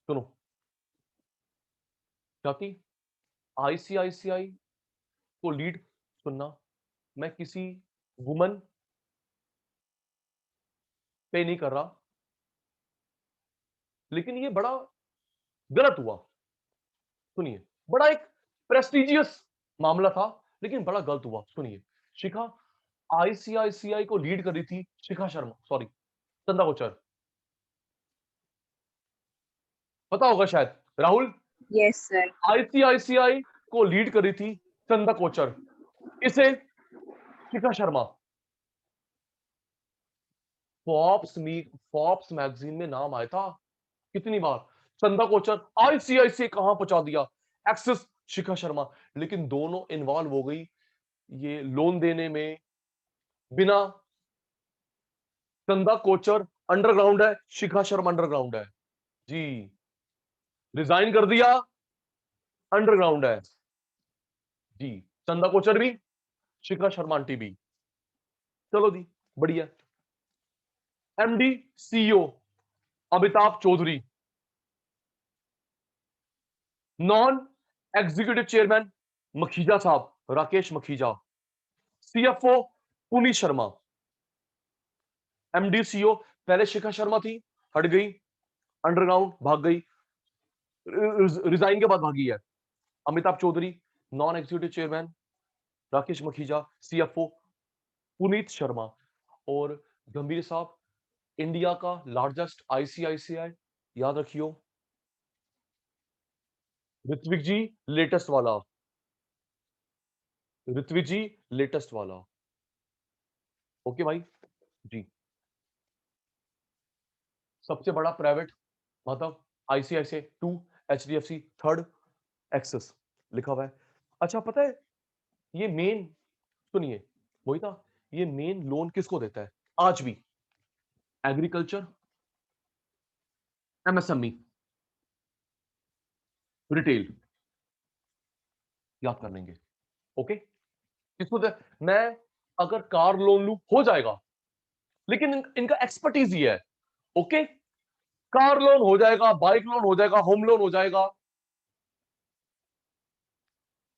सुनो क्या थी, आईसीआईसीआई को लीड, सुनना, मैं किसी वुमन पे नहीं कर रहा, लेकिन ये बड़ा गलत हुआ। सुनिए, बड़ा एक प्रेस्टिजियस मामला था, लेकिन बड़ा गलत हुआ। सुनिए, शिखा, आईसीआईसीआई को लीड कर रही थी शिखा शर्मा, सॉरी चंदा कोचर, पता होगा शायद राहुल। Yes sir. आईसीआईसीआई को लीड कर रही थी चंदा कोचर, इसे शिखा शर्मा। फॉर्ब्स मैगजीन में नाम आया था कितनी बार, चंदा कोचर, आईसीआईसीआई कहां पहुंचा दिया, एक्सेस शिखा शर्मा। लेकिन दोनों इन्वॉल्व हो गई ये लोन देने में। बिना चंदा कोचर अंडरग्राउंड है, शिखा शर्मा अंडरग्राउंड है जी, रिजाइन कर दिया, अंडरग्राउंड है जी, चंदा कोचर भी, शिखा शर्मा आंटी भी। चलो जी, बढ़िया। MD CEO Amitabh Chaudhary, non executive chairman Makhija साहब, Rakesh Makhija, CFO Puneet Sharma. MD CEO पहले शिखा शर्मा थी, हट गई, अंडरग्राउंड भाग गई, रिजाइन के बाद भागी है। Amitabh Chaudhary non executive chairman, Rakesh Makhija CFO Puneet Sharma, और गंभीर साहब इंडिया का लार्जेस्ट आईसीआईसीआई, याद रखियो। ऋत्विक जी लेटेस्ट वाला, ऋत्विक जी लेटेस्ट वाला। ओके भाई जी। सबसे बड़ा प्राइवेट मतलब आईसीआईसीआई 2, एचडीएफसी थर्ड, एक्सिस लिखा हुआ है। अच्छा पता है ये मेन, सुनिए मोहिता, ये मेन लोन किसको देता है आज भी, एग्रीकल्चर, एमएसएमई, रिटेल, याद कर लेंगे। ओके, किसको दे, मैं अगर कार लोन लू हो जाएगा, लेकिन इनका एक्सपर्टीज ही है। ओके, कार लोन हो जाएगा, बाइक लोन हो जाएगा, होम लोन हो जाएगा,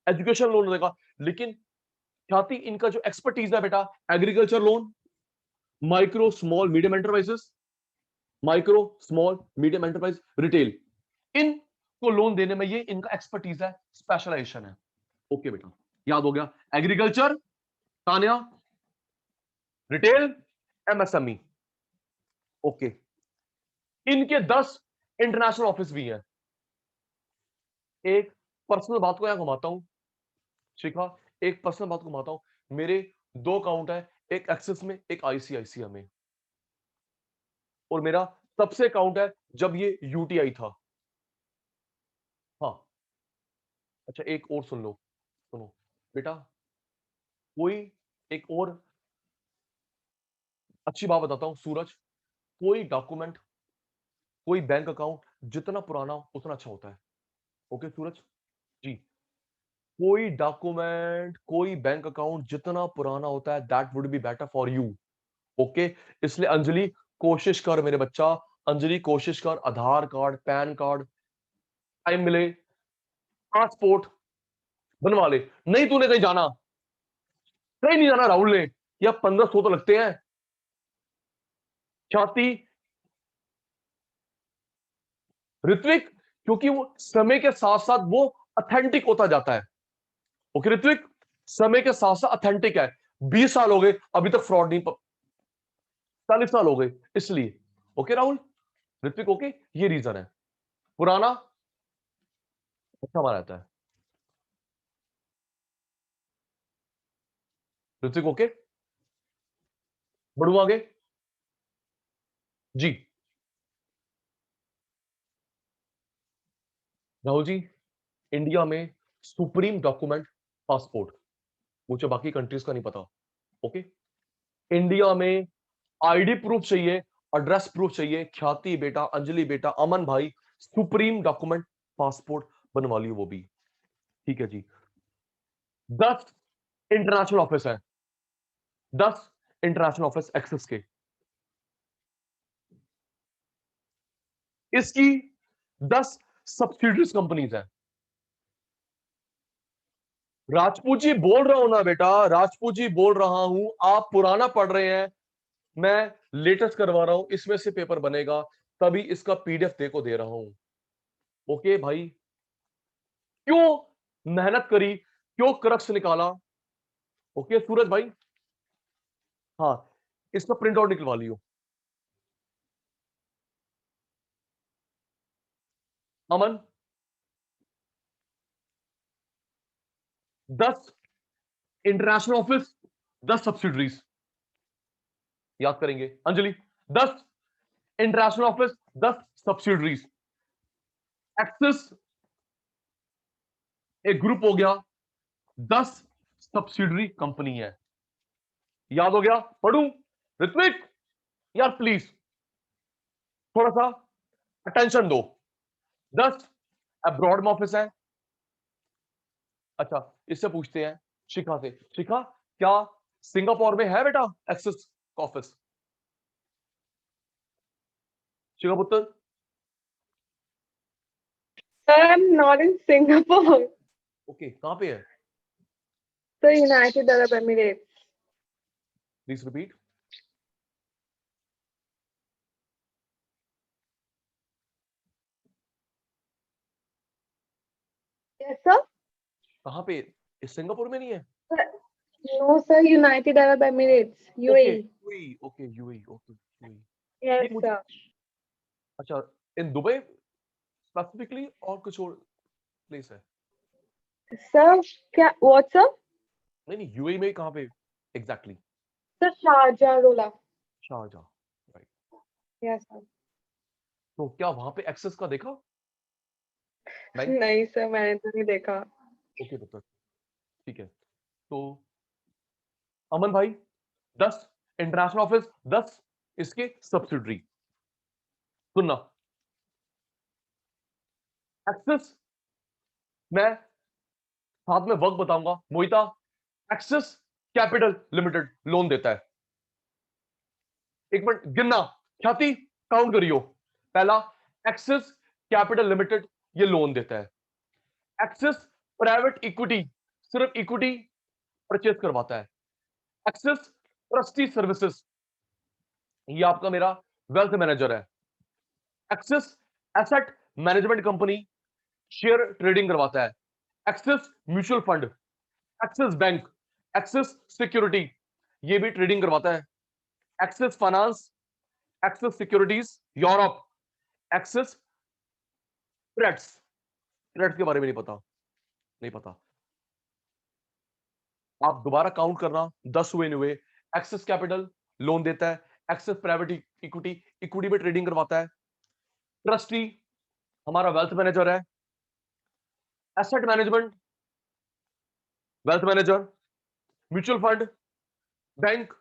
एजुकेशन लोन हो जाएगा, लेकिन ख्याति इनका जो एक्सपर्टीज है बेटा, agriculture loan, micro small medium enterprises, micro small medium enterprise, retail, इनको लोन देने में ये इनका एक्सपर्टीज है, स्पेशलाइजेशन है। ओके बेटा, याद हो गया, agriculture, Tanya, retail, MSME. Okay, इनके 10 इंटरनेशनल ऑफिस भी हैं। एक पर्सनल बात को यहां घुमाता हूं शिखा, एक पर्सनल बात को घुमाता हूं, मेरे 2 अकाउंट है, एक एक्सिस में, एक आईसीआईसीआई में, और मेरा सबसे अकाउंट है जब ये यूटीआई था। हाँ, अच्छा एक और सुन लो, सुनो बेटा, कोई एक और अच्छी बात बताता हूं सूरज, कोई डॉक्यूमेंट, कोई बैंक अकाउंट जितना पुराना हो उतना अच्छा होता है। ओके सूरज जी, कोई डॉक्यूमेंट, कोई बैंक अकाउंट जितना पुराना होता है that would be better for you. Okay, इसलिए अंजलि कोशिश कर मेरे बच्चा, अंजलि कोशिश कर, आधार कार्ड, पैन कार्ड, टाइम मिले पासपोर्ट बनवा ले। नहीं तूने कहीं जाना, कहीं नहीं जाना राहुल ने, या 1500 तो लगते हैं। ख्याति, ऋत्विक क्योंकि वो समय के साथ साथ वो ऑथेंटिक होता जाता है। ओके ऋत्विक, समय के साथ साथ ऑथेंटिक है। 20 साल हो गए अभी तक फ्रॉड नहीं, 40 साल हो गए इसलिए। ओके राहुल, ऋत्विक ओके, ये रीजन है। पुराना अच्छा माना जाता है। ऋत्विक ओके, बढ़ू आगे जी। राहुल जी, इंडिया में सुप्रीम डॉक्यूमेंट पासपोर्ट, मुझे बाकी कंट्रीज का नहीं पता। ओके, इंडिया में आईडी प्रूफ चाहिए, एड्रेस प्रूफ चाहिए, ख्याति बेटा, अंजलि बेटा, अमन भाई, सुप्रीम डॉक्यूमेंट पासपोर्ट बनवा लियो वो भी। ठीक है जी। 10 इंटरनेशनल ऑफिस है, 10 इंटरनेशनल ऑफिस एक्सेस के। इसकी 10 सब्सिडीज कंपनीज है। राजपूत जी बोल रहा हूं ना बेटा, राजपूत जी बोल रहा हूं, आप पुराना पढ़ रहे हैं, मैं लेटेस्ट करवा रहा हूं, इसमें से पेपर बनेगा, तभी इसका पीडीएफ दे को दे रहा हूं। ओके भाई, क्यों मेहनत करी, क्यों क्रक्स निकाला। ओके सूरज भाई, हाँ, इसका प्रिंट आउट निकलवा लियो। अमन, 10 इंटरनेशनल ऑफिस, 10 सब्सिडरीज, याद करेंगे। Anjali, 10 international office, 10 subsidiaries. Axis एक ग्रुप हो गया, 10 सब्सिडरी कंपनी है। याद हो गया, पढ़ू ऋत्विक, यार प्लीज थोड़ा सा अटेंशन दो। 10 अब्रॉड में ऑफिस है। अच्छा, इससे पूछते हैं शिखा से। शिखा, क्या सिंगापुर में है बेटा एक्सिस ऑफिस? शिखा पुत्र, Sir, I'm not in Singapore. Okay, कहां पे है? The United Arab Emirates. Please repeat. Yes, sir. कहां पे? इस सिंगापुर में नहीं है? Sir, no, sir. United Arab Emirates, okay UAE. UAE, okay UAE, okay UAE. ये Yes, मुझे, sir. अच्छा, इन दुबई स्पेसिफिकली और कुछ और प्लेस है? Sir, what, sir? नहीं नहीं, यूएई में कहां पे exactly? Sir, Sharjah, Rola. Sharjah, right. Yes, sir. तो क्या वहां पे एक्सेस का देखा बैंक? नहीं सर, मैंने तो नहीं देखा। ओके पुत्र, ठीक है। तो अमन भाई, 10 इंटरनेशनल ऑफिस, 10 इसके सब्सिडरी। सुनना, एक्सेस, मैं साथ में वक्त बताऊंगा। Mohita, Axis capital limited loan देता है। एक मिनट गिनना, ख्याति काउंट करियो। पहला, एक्सेस कैपिटल लिमिटेड ये लोन देता है। एक्सेस प्राइवेट इक्विटी, सिर्फ इक्विटी परचेज करवाता है। एक्सेस ट्रस्टी सर्विसेज, ये आपका मेरा वेल्थ मैनेजर है। Axis asset management company, share trading करवाता है। Axis mutual fund, Axis bank, Axis security, ये भी ट्रेडिंग करवाता है। Axis finance, Axis securities Europe, Axis trades, trades के बारे में नहीं पता, नहीं पता। आप दोबारा काउंट करना, 10 हुए नहीं हुए। एक्सेस कैपिटल लोन देता है, एक्सेस प्राइवेट इक्विटी, इक्विटी में ट्रेडिंग करवाता है। ट्रस्टी हमारा वेल्थ मैनेजर है। Asset management, wealth manager, mutual fund, bank,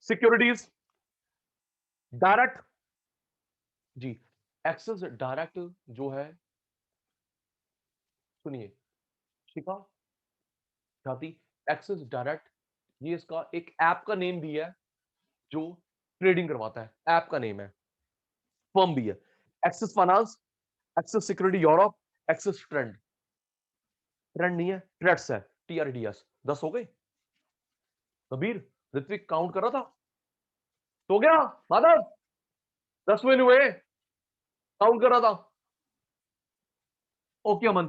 securities, direct जी। एक्सेस डायरेक्ट जो है, सुनिए शिखा, ख्याति, एक्सेस डायरेक्ट ये इसका एक ऐप का नेम भी है जो ट्रेडिंग करवाता है, ऐप का नेम है, फर्म भी है। Axis finance, Axis security Europe, Axis trend, trend नहीं है ट्रेड्स है, TRDS। 10 हो गए। कबीर, ऋत्विक काउंट कर रहा था तो गया। माधव, 10 हुए काउंट कर रहा था। ओके अमन,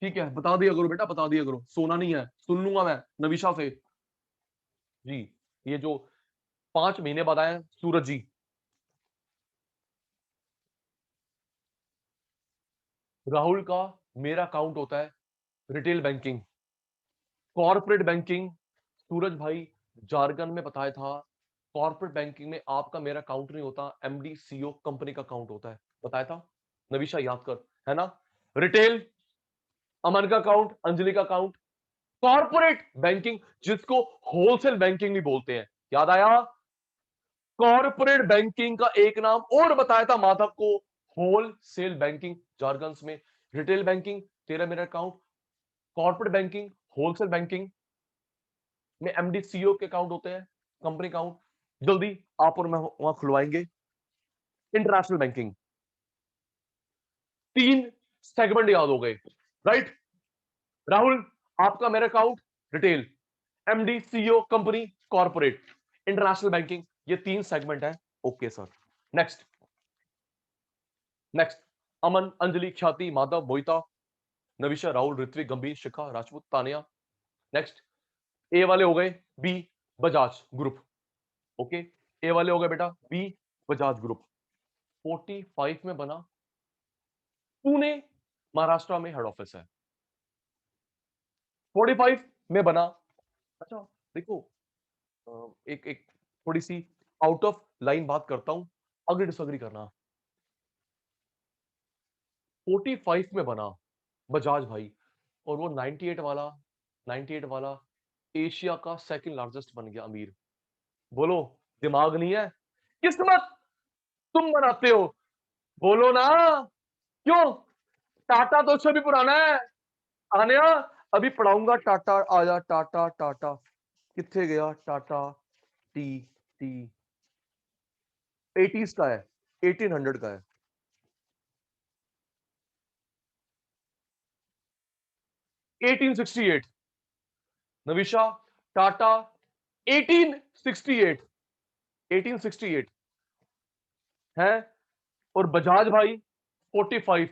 ठीक है, बता दिया करो बेटा, बता दिया करो, सोना नहीं है, सुन लूंगा मैं नविशा से। जी, ये जो 5 महीने बाद आए हैं, सूरज जी। राहुल का मेरा अकाउंट होता है रिटेल बैंकिंग, कॉर्पोरेट बैंकिंग। सूरज भाई जार्गन में बताया था, कॉर्पोरेट बैंकिंग में आपका मेरा अकाउंट नहीं होता, एमडी सीईओ कंपनी का अकाउंट होता है, बताया था नविशा, याद कर, है ना। रिटेल अमन का अकाउंट, अंजलि का अकाउंट। कॉर्पोरेट बैंकिंग जिसको होलसेल बैंकिंग भी बोलते हैं, याद आया। कॉर्पोरेट बैंकिंग का एक नाम और बताया था माधव को, होलसेल बैंकिंग जार्गन्स में। रिटेल बैंकिंग तेरा मेरा account, corporate banking, wholesale banking में एमडी सीईओ के अकाउंट होते हैं, कंपनी अकाउंट। जल्दी आप और मैं वहां खुलवाएंगे। इंटरनेशनल बैंकिंग, 3 सेगमेंट याद हो गए, राइट। राहुल आपका मेरा account retail, MD CEO company, corporate, international banking, ये 3 सेगमेंट है। Okay sir, next next. Aman, Anjali, Khyati, Madhav, Mohita, Navisha, Rahul, Ritvik, Gambhir, Shikha, Rajput, Tania. Next, A वाले हो गए B Bajaj group. Okay, A वाले हो गए बेटा बी बजाज ग्रुप। 45 में बना, पुणे महाराष्ट्र में हेड ऑफिस है। 45 में बना। अच्छा देखो, एक एक थोड़ी सी आउट ऑफ लाइन बात करता हूं, अग्री डिसअग्री करना। 45 में बना बजाज भाई, और वो 98 वाला एशिया का सेकंड लार्जेस्ट बन गया अमीर। बोलो, दिमाग नहीं है, किस्मत तुम बनाते हो, बोलो ना। क्यों, टाटा तो उससे भी पुराना है। आने अभी पढ़ाऊंगा टाटा, आजा टाटा, टाटा कितने गया टाटा, टी टी 80s का है, 1800 का है। एटीन सिक्सटी एट, नविशा, टाटा 1868, 1868 है। और बजाज भाई 45,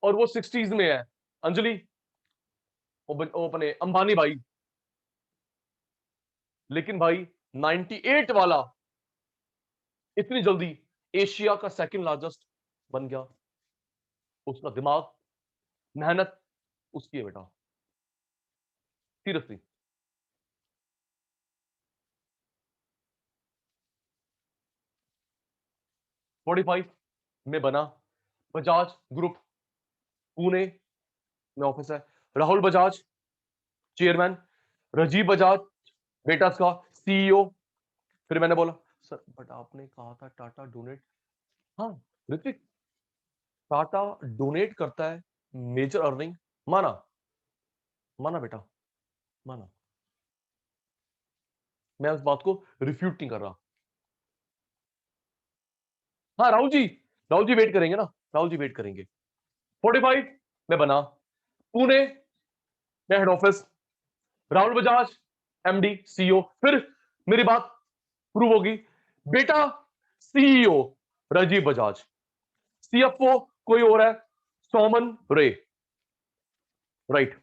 और वो 60s में है। अंजलि, वो अपने अंबानी भाई। लेकिन भाई 98 वाला इतनी जल्दी एशिया का सेकंड लार्जेस्ट बन गया, उसका दिमाग, मेहनत उसकी है बेटा, सीरियसली। 45 में बना बजाज ग्रुप, पुणे में ऑफिस है। राहुल बजाज चेयरमैन, राजीव बजाज बेटा का सीईओ। फिर मैंने बोला सर बट आपने कहा था टाटा डोनेट, हाँ ऋतिक, टाटा डोनेट करता है मेजर अर्निंग, माना, माना बेटा, माना, मैं उस बात को रिफ्यूट नहीं कर रहा। हाँ राहुल जी, राहुल जी वेट करेंगे ना, राहुल जी वेट करेंगे। 45 में बना, पुणे में head office, Rahul Bajaj MD CEO. फिर मेरी बात प्रूव होगी, बेटा सीईओ राजीव बजाज, सीएफओ कोई और है, सोमन रे, right.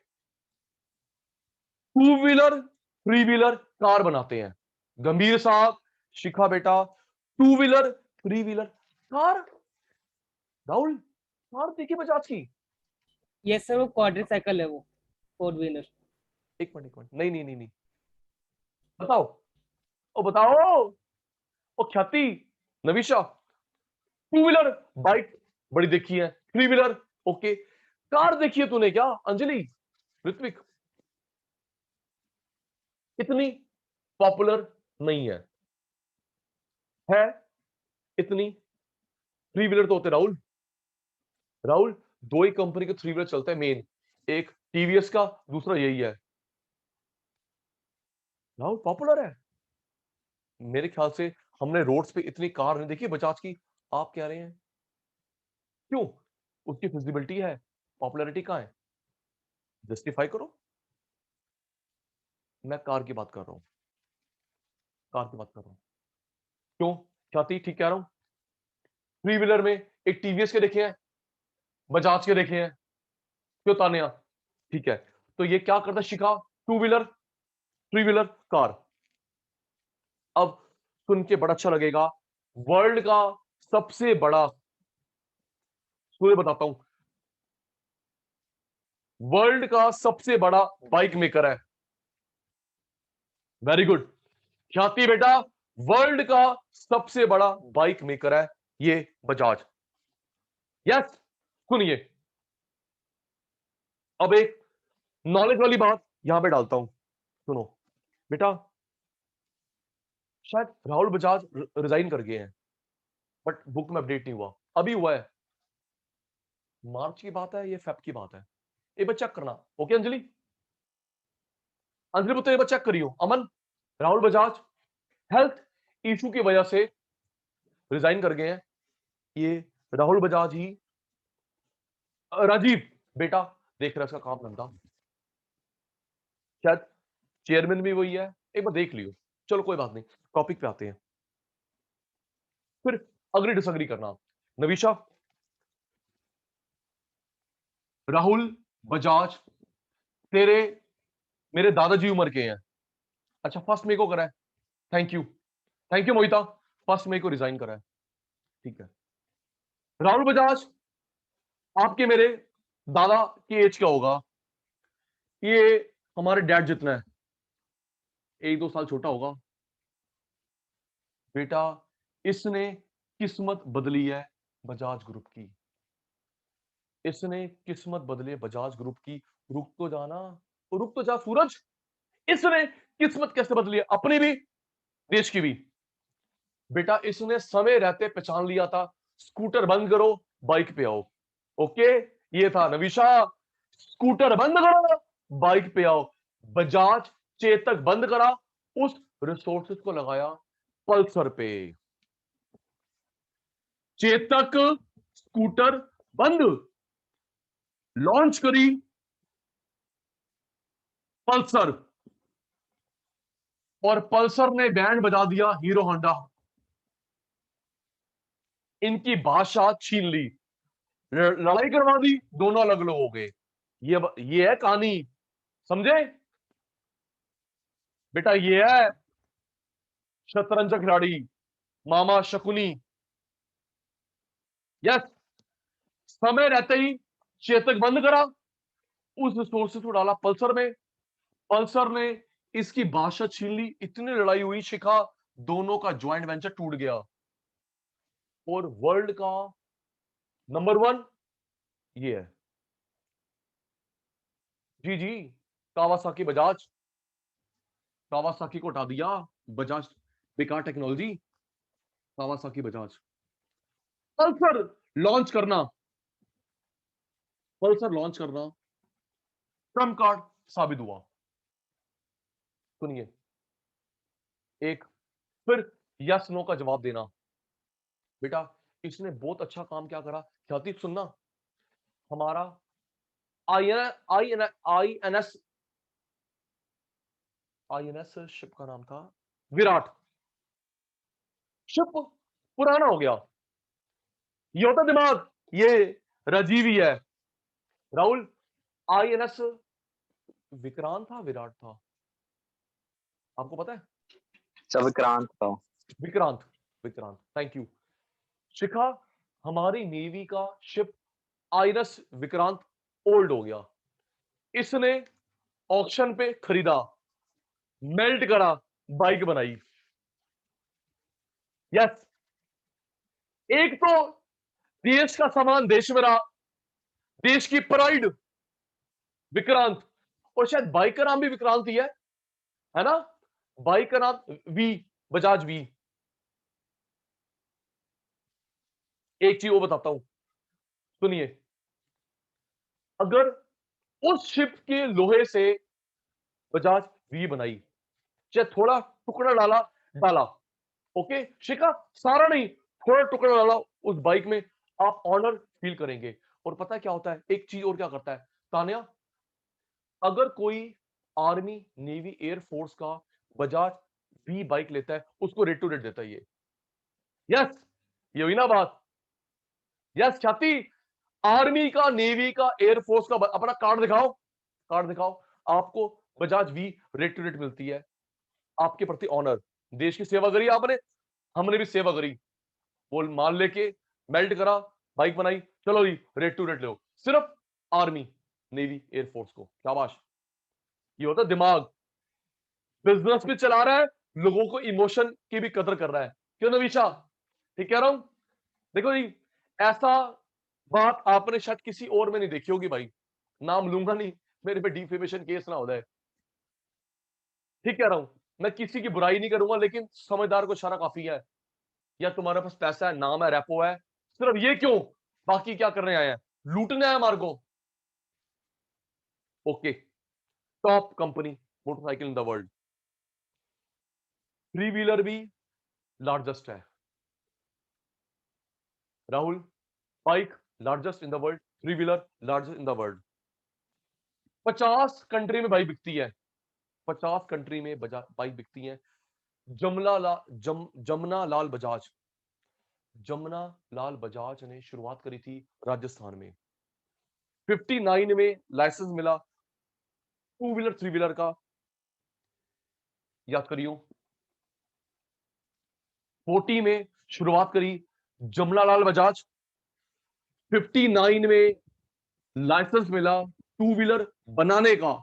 To wheeler three wheeler car बनाते हैं, गंभीर साहब, शिखा बेटा, to wheeler three wheeler car. Rahul, car देखिए बजाज की। यस सर, वो क्वाड्रीसाइकिल है, वो 4 व्हीलर। एक मिनट, नहीं नहीं नहीं नहीं, बताओ, ओ बताओ, ओ ख्याति, नविशा, टू व्हीलर बाइक बड़ी देखी है, थ्री व्हीलर ओके, कार देखी है तूने क्या अंजलि, ऋत्विक, इतनी पॉपुलर नहीं है इतनी। थ्री व्हीलर तो होते राहुल, राहुल दो ही कंपनी के थ्री व्हीलर चलते हैं मेन, एक टीवीएस का, दूसरा यही है। राहुल पॉपुलर है, मेरे ख्याल से हमने रोड्स पे इतनी कार नहीं देखी बजाज की, आप कह रहे हैं क्यों, उसकी फिजिबिलिटी है, पॉपुलैरिटी कहां है, जस्टिफाई करो। मैं कार की बात कर रहा हूं, कार की बात कर रहा हूं, क्यों ख्याति ठीक कह रहा हूं। थ्री व्हीलर में एक टीवीएस के देखे हैं, बजाज के देखे हैं, क्यों तान्या? ठीक है, तो ये क्या करता है Shikha? Two wheeler, three wheeler, car. अब सुन के बड़ा अच्छा लगेगा, वर्ल्ड का सबसे बड़ा, तुम्हें बताता हूं, वर्ल्ड का सबसे बड़ा बाइक मेकर है। वेरी गुड ख्याति बेटा, वर्ल्ड का सबसे बड़ा बाइक मेकर है ये बजाज। यस, सुनिए, अब एक नॉलेज वाली बात यहां पे डालता हूं, सुनो बेटा, शायद राहुल बजाज रिजाइन कर गए हैं, बट बुक में अपडेट नहीं हुआ, अभी हुआ है, मार्च की बात है, ये फेब की बात है, एक बार चेक करना। ओके अंजलि, अंजलि पुत्र, एक बार चेक करियो। अमन, राहुल बजाज हेल्थ इशू की वजह से रिजाइन कर गए हैं, ये राहुल बजाज ही। राजीव बेटा देख रहा है, इसका काम धंधा शायद चेयरमैन भी वही है, एक बार देख लियो। चलो कोई बात नहीं, टॉपिक पे आते हैं, फिर अग्री डिसअग्री करना। नवीशा, राहुल बजाज तेरे मेरे दादाजी उम्र के हैं। अच्छा, फर्स्ट मई को करा है, thank you, thank you Mohita, first मई को रिजाइन करा है, ठीक है। राहुल बजाज आपके मेरे दादा की एज क्या होगा? ये हमारे डैड जितना है, एक दो साल छोटा होगा। बेटा इसने किस्मत बदली है बजाज ग्रुप की, इसने किस्मत बदली है बजाज ग्रुप की। रुक तो जाना, रुक तो जा सूरज, इसने किस्मत कैसे बदली है अपनी भी, देश की भी। बेटा इसने समय रहते पहचान लिया था, स्कूटर बंद करो, बाइक पे आओ। ओके, ये था नवीशा, स्कूटर बंद करो, बाइक पे आओ। बजाज चेतक बंद करा, उस रिसोर्सेज को लगाया पल्सर पे। चेतक स्कूटर बंद, लॉन्च करी पल्सर, और पल्सर ने बैंड बजा दिया हीरो होंडा, इनकी बादशाह छीन ली, लड़ाई करवा दी, दोनों अलग अलग हो गए। ये है कहानी, समझे बेटा? ये है शतरंज खिलाड़ी मामा शकुनी। यस, समय रहते ही चेतक बंद करा, उस रिसोर्सेज को डाला पल्सर में, पल्सर ने इसकी बादशाह छीन ली, इतनी लड़ाई हुई शिखा, दोनों का ज्वाइंट वेंचर टूट गया, और वर्ल्ड का नंबर 1 ये है। जी जी, कावासाकी बजाज, कावासाकी को हटा दिया, बजाज बेकार technology, Kawasaki Bajaj. Pulsar launch करना, पल्सर लॉन्च करना ट्रम्प कार्ड साबित हुआ। सुनिए, एक फिर यस नो का जवाब देना। बेटा इसने बहुत अच्छा काम क्या करा, ख्याति सुनना, हमारा आईएनएस शिप का नाम था विराट, शिप पुराना हो गया, ये होता दिमाग, ये राजीव ही है। राहुल, आईएनएस विक्रांत था विराट था, आपको पता है? सब विक्रांत था। Vikrant, Vikrant, thank you. शिखा, हमारी नेवी का शिप आईएनएस विक्रांत ओल्ड हो गया, इसने ऑक्शन पे खरीदा, मेल्ट करा, बाइक बनाई। यस, एक तो देश का सामान देश में रहा, देश की प्राइड विक्रांत, और शायद बाइक का नाम भी विक्रांत ही है ना? बाइक का नाम वी, बजाज वी। एक चीज वो बताता हूं, सुनिए, अगर उस शिप के लोहे से बजाज वी बनाई, चाहे थोड़ा टुकड़ा डाला डाला, ओके शिखा, सारा नहीं, थोड़ा टुकड़ा डाला उस बाइक में, आप ऑनर फील करेंगे। और पता है क्या होता है, एक चीज और क्या करता है तान्या, अगर कोई आर्मी नेवी एयरफोर्स का बजाज वी बाइक लेता है, उसको रेट टू रेट देता है ये। यस, ये हुई ना बात? यस ख्याति, आर्मी का, नेवी का, एयरफोर्स का अपना कार्ड दिखाओ, कार्ड दिखाओ। आपको Bajaj V rate to rate मिलती है, आपके प्रति ऑनर, देश की सेवा करी आपने, हमने भी सेवा करी, वो माल लेके मेल्ट करा, बाइक बनाई, चलो जी रेट टू रेट लो, सिर्फ आर्मी, नेवी, एयरफोर्स को। शाबाश, ये होता है दिमाग। बिजनेस भी चला रहा है, लोगों को इमोशन की भी कदर कर रहा है। क्यों नवीशा, ठीक कह रहा हूं? देखो जी, ऐसा बात आपने शायद किसी और में नहीं देखी होगी भाई, नाम लूंगा नहीं, मेरे पे डिफेमेशन केस ना हो जाए। ठीक कह रहा हूं, मैं किसी की बुराई नहीं करूंगा, लेकिन समझदार को इशारा काफी है। या तुम्हारे पास पैसा है, नाम है, रेपो है, सिर्फ ये क्यों, बाकी क्या करने आए हैं, लूटने आए हमारे को। Okay, top company motorcycle in the world, three wheeler भी लार्जेस्ट है Rahul, bike largest in the world, three wheeler largest in the world. 50 country में बाइक बिकती है, 50 कंट्री में बाइक बिकती है। जमुना लाल बजाज, जमुना लाल बजाज ने शुरुआत करी थी राजस्थान में। 59 में लाइसेंस मिला टू व्हीलर थ्री व्हीलर का, याद करियो। 40 में शुरुआत करी जमुना लाल बजाज, 59 में लाइसेंस मिला टू व्हीलर बनाने का,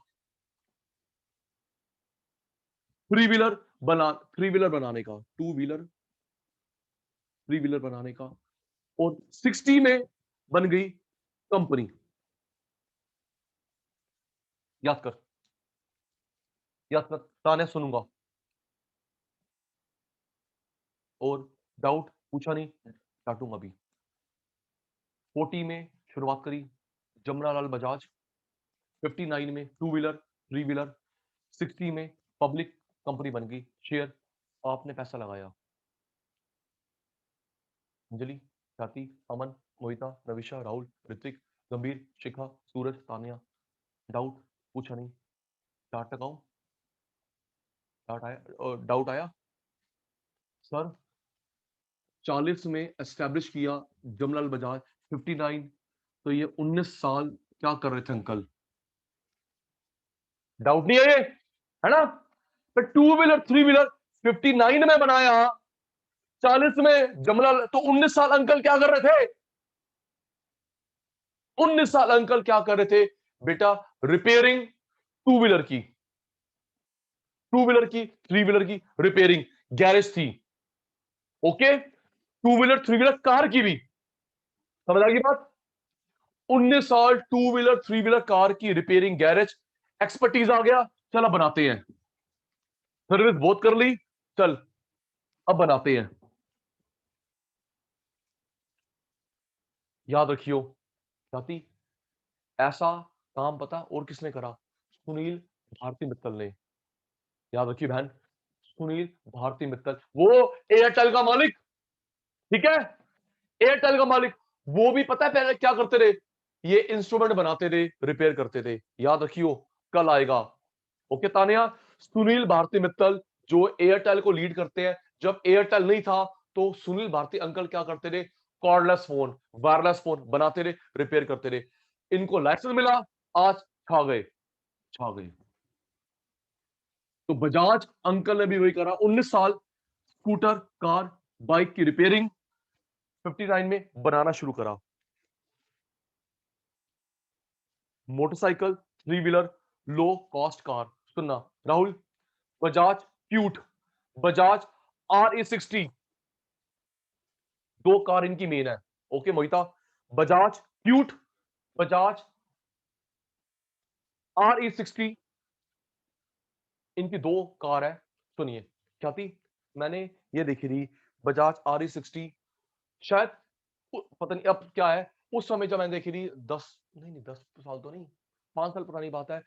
थ्री व्हीलर बनाने का, टू व्हीलर थ्री व्हीलर बनाने का, और 60 में बन गई कंपनी। याद कर, याद कर, ताने सुनूंगा, और डाउट पूछा नहीं काटूंगा अभी। 40 में शुरुआत करी जमुना लाल बजाज, 59 में टू व्हीलर थ्री व्हीलर, 60 में पब्लिक कंपनी बन गई, शेयर आपने पैसा लगाया। अंजलि, ख्याति, अमन, मोहिता, नविशा, राहुल, ऋतिक, गंभीर, शिखा, सूरज, तानिया, डाउट पूछा नहीं, चार्ट लगाओ, डाउट आया सर। 40 में एस्टेब्लिश किया जमलाल बजाज, 59, तो ये 19 साल क्या कर रहे थे अंकल? डाउट नहीं है ये, है ना? तो टू व्हीलर थ्री व्हीलर 59 में बनाया, 40 में जमलाल, तो 19 साल अंकल क्या कर रहे थे? 19 साल अंकल क्या कर रहे थे बेटा? रिपेयरिंग टू व्हीलर की, टू व्हीलर की, थ्री व्हीलर की रिपेयरिंग, गैरेज थी। Okay, to wheeler three wheeler car की भी, समझ आ गई बात? 19 साल to wheeler three wheeler car की रिपेयरिंग, गैरेज, एक्सपर्टीज आ गया, चल अब बनाते हैं, सर्विस बहुत कर ली, चल अब बनाते हैं। याद रखियो साथी, ऐसा काम पता और किसने करा? सुनील भारती मित्तल ने। याद रखिए बहन, सुनील भारती मित्तल, वो एयरटेल का मालिक, ठीक है, एयरटेल का मालिक। वो भी पता है पहले क्या करते थे? ये इंस्ट्रूमेंट बनाते थे, रिपेयर करते थे। याद रखियो, कल आएगा। ओके तानिया, सुनील भारती मित्तल जो एयरटेल को लीड करते हैं। जब एयरटेल नहीं था तो सुनील भारती अंकल क्या करते थे? कॉर्डलेस फोन, वायरलेस फोन बनाते थे, रिपेयर करते थे। इनको लाइसेंस मिला, आज छा गए, छा गए। तो बजाज अंकल ने भी वही करा, 19 साल स्कूटर, कार, बाइक की रिपेयरिंग, 59 में बनाना शुरू करा। Motorcycle, three wheeler, low cost car. सुनना राहुल, बजाज क्यूट, बजाज RE60, दो कार इनकी मेन है। ओके मोहिता, बजाज क्यूट, बजाज RE60, इनकी दो कार है। सुनिए क्या थी, मैंने ये देखी थी बजाज RE60, शायद पता नहीं अब क्या है, उस समय जब मैंने देखी थी 10 साल तो नहीं, 5 साल पुरानी बात है,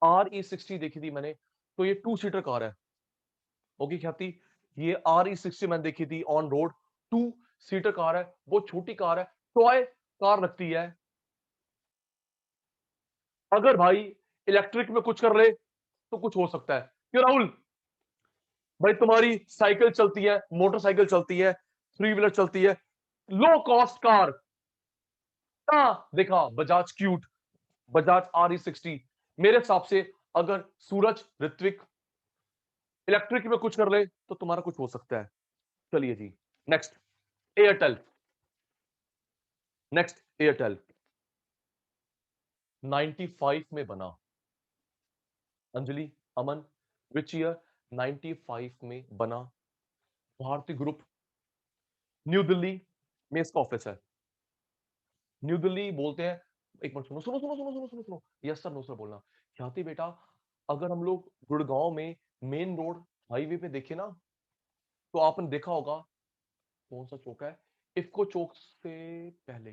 RE60 देखी थी मैंने, तो ये 2 सीटर कार है। ओके ख्याति, ये RE60 मैंने देखी थी ऑन रोड, 2 सीटर कार है, वो छोटी कार है, टॉय कार लगती है। अगर भाई इलेक्ट्रिक में कुछ कर ले तो कुछ हो सकता है। क्यों राहुल भाई? तुम्हारी साइकिल चलती है, मोटरसाइकिल चलती है, थ्री व्हीलर चलती है, लो कॉस्ट कार, कहाँ देखा बजाज क्यूट, बजाज RE60। मेरे हिसाब से अगर सूरज ऋत्विक इलेक्ट्रिक में कुछ कर ले तो तुम्हारा कुछ हो सकता है। चलिए जी, नेक्स्ट एयरटेल। नेक्स्ट एयरटेल 95 में बना। अंजलि, अमन, विच ईयर? 95 में बना। भारती ग्रुप, न्यू दिल्ली में इसका ऑफिस है। न्यू दिल्ली बोलते हैं, एक मिनट सुनो सुनो सुनो सुनो सुनो सुनो सुनो, यस सर नो सर बोलना। ख्याति बेटा, अगर हम लोग गुड़गांव में मेन रोड हाईवे पे देखे ना, तो आपने देखा होगा कौन सा चौक है, इफ्को चौक से पहले,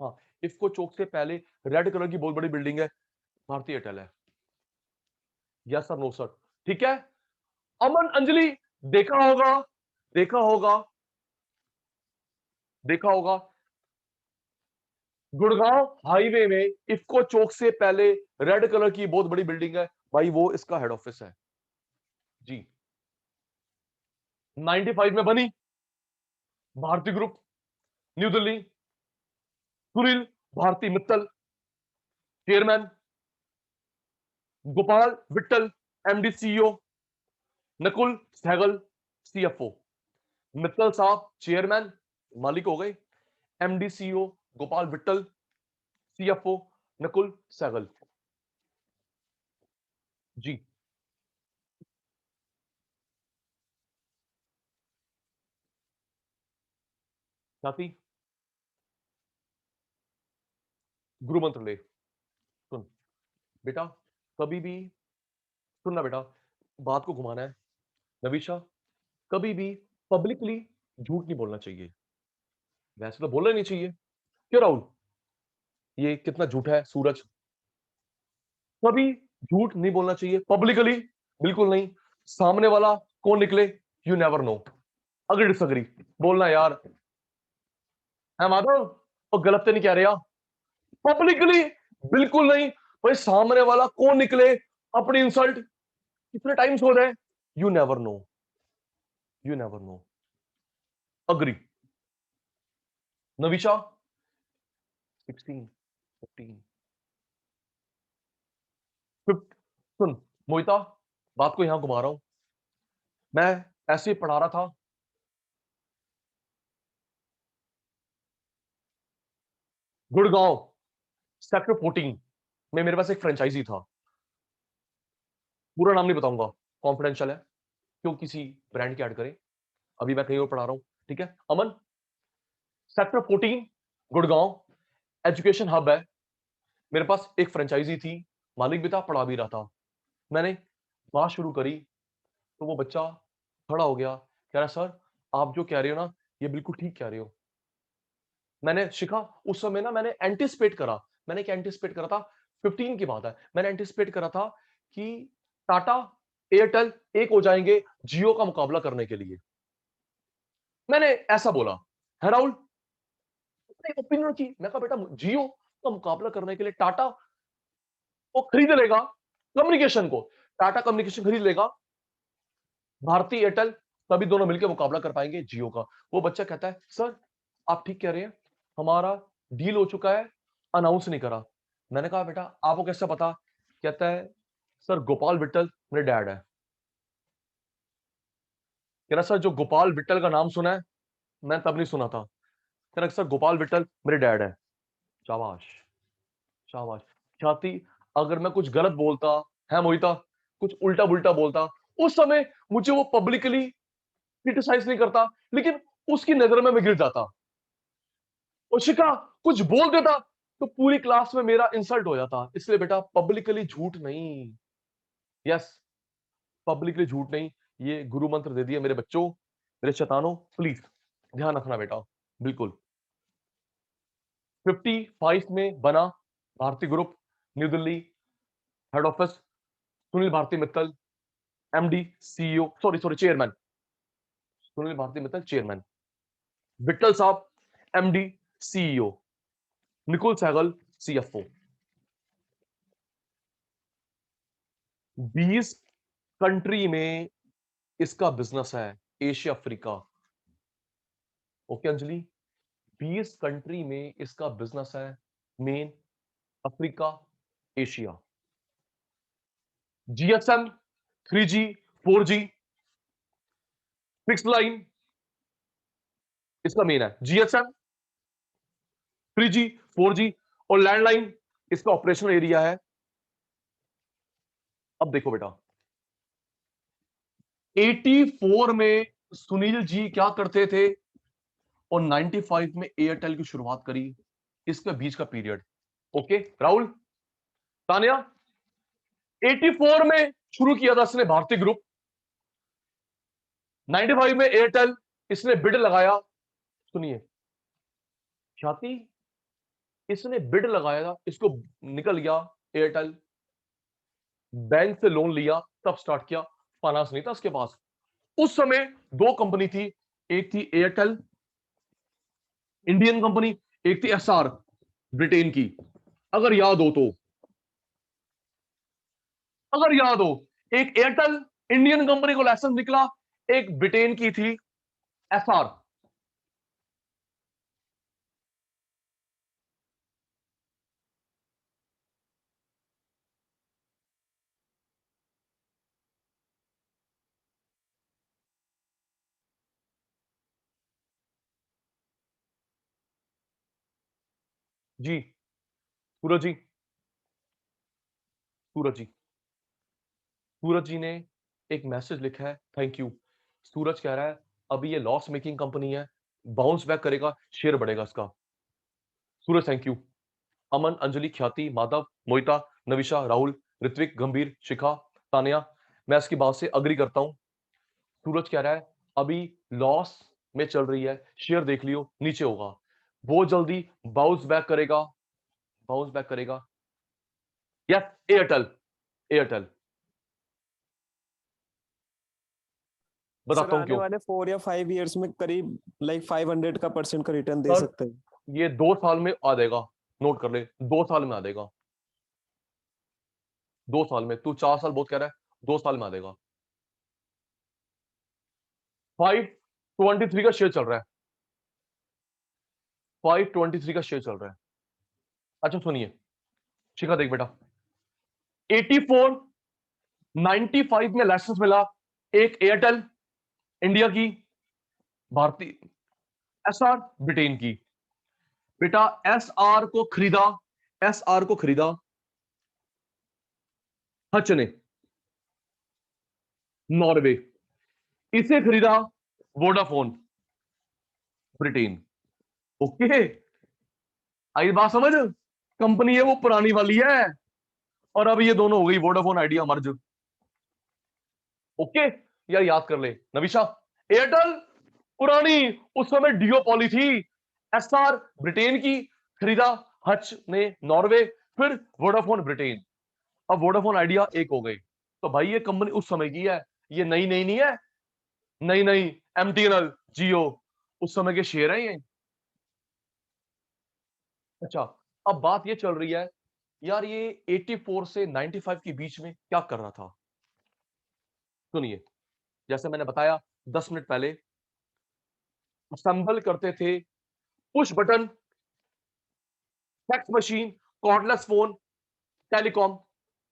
हाँ इफ्को चौक से पहले रेड कलर की बहुत बड़ी बिल्डिंग है, भारतीय एयरटेल है। यस सर नो सर, ठीक है। अमन, अंजलि, देखा होगा, देखा होगा, देखा होगा गुड़गांव हाईवे में इफ्को चौक से पहले रेड कलर की बहुत बड़ी बिल्डिंग है भाई, वो इसका हेड ऑफिस है जी। 95 में बनी Bharti group, new Delhi. Sunil Bharti Mittal chairman, Gopal Vittal MD CEO, Nakul Sehgal CFO। Mittal साहब चेयरमैन मालिक हो गए, MD CEO Gopal Vittal, CFO Nakul Sehgal ji. साथी गुरु मंत्र ले, सुन बेटा, कभी भी सुनना बेटा, बात को घुमाना है। नवीशा, कभी भी पब्लिकली झूठ नहीं बोलना चाहिए। वैसे तो बोलना नहीं चाहिए, क्यों राहुल? ये कितना झूठा है सूरज। कभी झूठ नहीं बोलना चाहिए पब्लिकली, बिल्कुल नहीं। सामने वाला कौन निकले, you never know. Agree disagree बोलना यार, है माधव, और गलत तो नहीं कह रहे यार, पब्लिकली बिल्कुल नहीं। भाई सामने वाला कौन निकले, अपनी इंसल्ट कितने टाइम्स हो जाए, you never know, you never know. Agree Navisha? 16 15 सुन मोहिता, बात को यहां घुमा रहा हूं। मैं ऐसे ही पढ़ा रहा था, गुड़गांव सेक्टर 14 में मेरे पास एक फ्रेंचाइजी था, पूरा नाम नहीं बताऊंगा, कॉन्फिडेंशियल है, क्यों किसी ब्रांड की ऐड करें। अभी मैं कहीं और पढ़ा रहा हूं, ठीक है। अमन, सेक्टर 14 गुड़गांव एजुकेशन हब है, मेरे पास एक फ्रेंचाइजी थी, मालिक भी था, पढ़ा भी रहा था। मैंने बात शुरू करी तो वो बच्चा खड़ा हो गया, कह रहा सर आप जो कह रहे हो ना, ये बिल्कुल ठीक कह रहे हो। मैंने सीखा उस समय ना, मैंने एंटिसिपेट करा, मैंने क्या एंटिसिपेट करा था, 15 की बात है, मैंने एंटिसिपेट करा था कि टाटा एयरटेल एक हो जाएंगे जियो का मुकाबला करने के लिए। मैंने ऐसा बोला, है राहुल, ओपिनियन की। मैं कहा बेटा जियो का मुकाबला करने के लिए टाटा को खरीद लेगा, कम्युनिकेशन को टाटा कम्युनिकेशन खरीद लेगा, भारती एयरटेल, तभी दोनों मिलकर मुकाबला कर पाएंगे जियो का। वो बच्चा कहता है सर आप ठीक कह रहे हैं, हमारा डील हो चुका है, अनाउंस नहीं करा। मैंने कहा बेटा आपको कैसे पता? कहता है सर गोपाल विट्टल मेरे डैड है। कह रहा सर जो गोपाल विट्टल का नाम सुना है, मैं तब नहीं सुना था। कह रहा सर गोपाल विट्टल मेरे डैड है। शाबाश, शाबाश। ख्याति, अगर मैं कुछ गलत बोलता है मोहिता, कुछ उल्टा बुल्टा बोलता, उस समय मुझे वो पब्लिकली क्रिटिसाइज नहीं करता, लेकिन उसकी नजर में मैं गिर जाता। और शिखा कुछ बोल देता तो पूरी क्लास में मेरा इंसल्ट हो जाता। इसलिए बेटा पब्लिकली झूठ नहीं, यस पब्लिकली झूठ नहीं। ये गुरु मंत्र दे दिया मेरे बच्चों, मेरे शैतानों, प्लीज ध्यान रखना बेटा, बिल्कुल। 55 में बना Bharti group, new Delhi, head office Sunil Bharti Mittal, MD CEO, sorry sorry chairman, Sunil Bharti Mittal chairman, Vittal साहब MD CEO, Nikul Sehgal CFO। 20 country में इसका बिजनेस है, Asia Africa. Okay Anjali, 20 country में इसका बिजनेस है, main Africa, Asia. GSM 3G 4G fix line इसका मेन है, जीएसएम 3G 4G और लैंडलाइन इसका ऑपरेशनल एरिया है। अब देखो बेटा, 84 में सुनील जी क्या करते थे और 95 में एयरटेल की शुरुआत करी, इसके बीच का पीरियड। ओके राहुल, तानिया, 84 में शुरू किया था इसने भारतीय ग्रुप, 95 में एयरटेल इसने बिड लगाया। सुनिए ख्याति, इसने बिड लगाया था, इसको निकल गया एयरटेल, बैंक से लोन लिया, तब स्टार्ट किया, फाइनेंस नहीं था उसके पास। उस समय दो कंपनी थी, एक थी एयरटेल इंडियन कंपनी, एक थी एसआर ब्रिटेन की। अगर याद हो तो, अगर याद हो, एक एयरटेल इंडियन कंपनी को लाइसेंस निकला, एक ब्रिटेन की थी एसआर। जी सूरज जी, सूरज जी, सूरज जी ने एक मैसेज लिखा है, थैंक यू। सूरज कह रहा है अभी ये लॉस मेकिंग कंपनी है, बाउंस बैक करेगा, शेयर बढ़ेगा इसका। सूरज थैंक यू। अमन, अंजलि, ख्याति, माधव, मोहिता, नविशा, राहुल, ऋत्विक, गंभीर, शिखा, तानिया, मैं इसकी बात से अग्री करता हूं। सूरज कह रहा है अभी लॉस में चल रही है, शेयर देख लियो नीचे होगा, बहुत जल्दी बाउंस बैक करेगा, बाउंस बैक करेगा। यस एयरटेल, एयरटेल सर बताता हूं आने क्यों। वाले 4 या 5 इयर्स में करीब लाइक 500 का % का रिटर्न दे सर सकते हैं। ये 2 साल में आ जाएगा, नोट कर ले, 2 साल में आ जाएगा, 2 साल में। तू 4 साल बहुत कह रहा है, 2 साल में आ जाएगा। 523 का शेयर चल रहा है, 523 का शेयर चल रहा है। अच्छा सुनिए शिखा, देख बेटा, 84 95 में लाइसेंस मिला, एक एयरटेल इंडिया की, भारतीय एसआर ब्रिटेन की। बेटा एसआर को खरीदा, एसआर को खरीदा हच ने, नॉर्वे। इसे खरीदा वोडाफोन ब्रिटेन। ओके आई बात समझ, कंपनी है वो पुरानी वाली है, और अब ये दोनों हो गई वोडाफोन आइडिया मर्ज। ओके यार याद कर ले नविशा, एयरटेल पुरानी, उस समय डियोपॉली थी, एसआर ब्रिटेन की, खरीदा हच ने नॉर्वे, फिर वोडाफोन ब्रिटेन, अब वोडाफोन आइडिया एक हो गए। तो भाई ये कंपनी उस समय की है, ये नई नई नहीं है, नई नई एमटीएनएल जियो उस समय के शेयर है ये। अच्छा अब बात ये चल रही है यार, ये 84 से 95 के बीच में क्या कर रहा था। सुनिए जैसे मैंने बताया 10 मिनट पहले, असेंबल करते थे push button, fax machine, cordless phone, telecom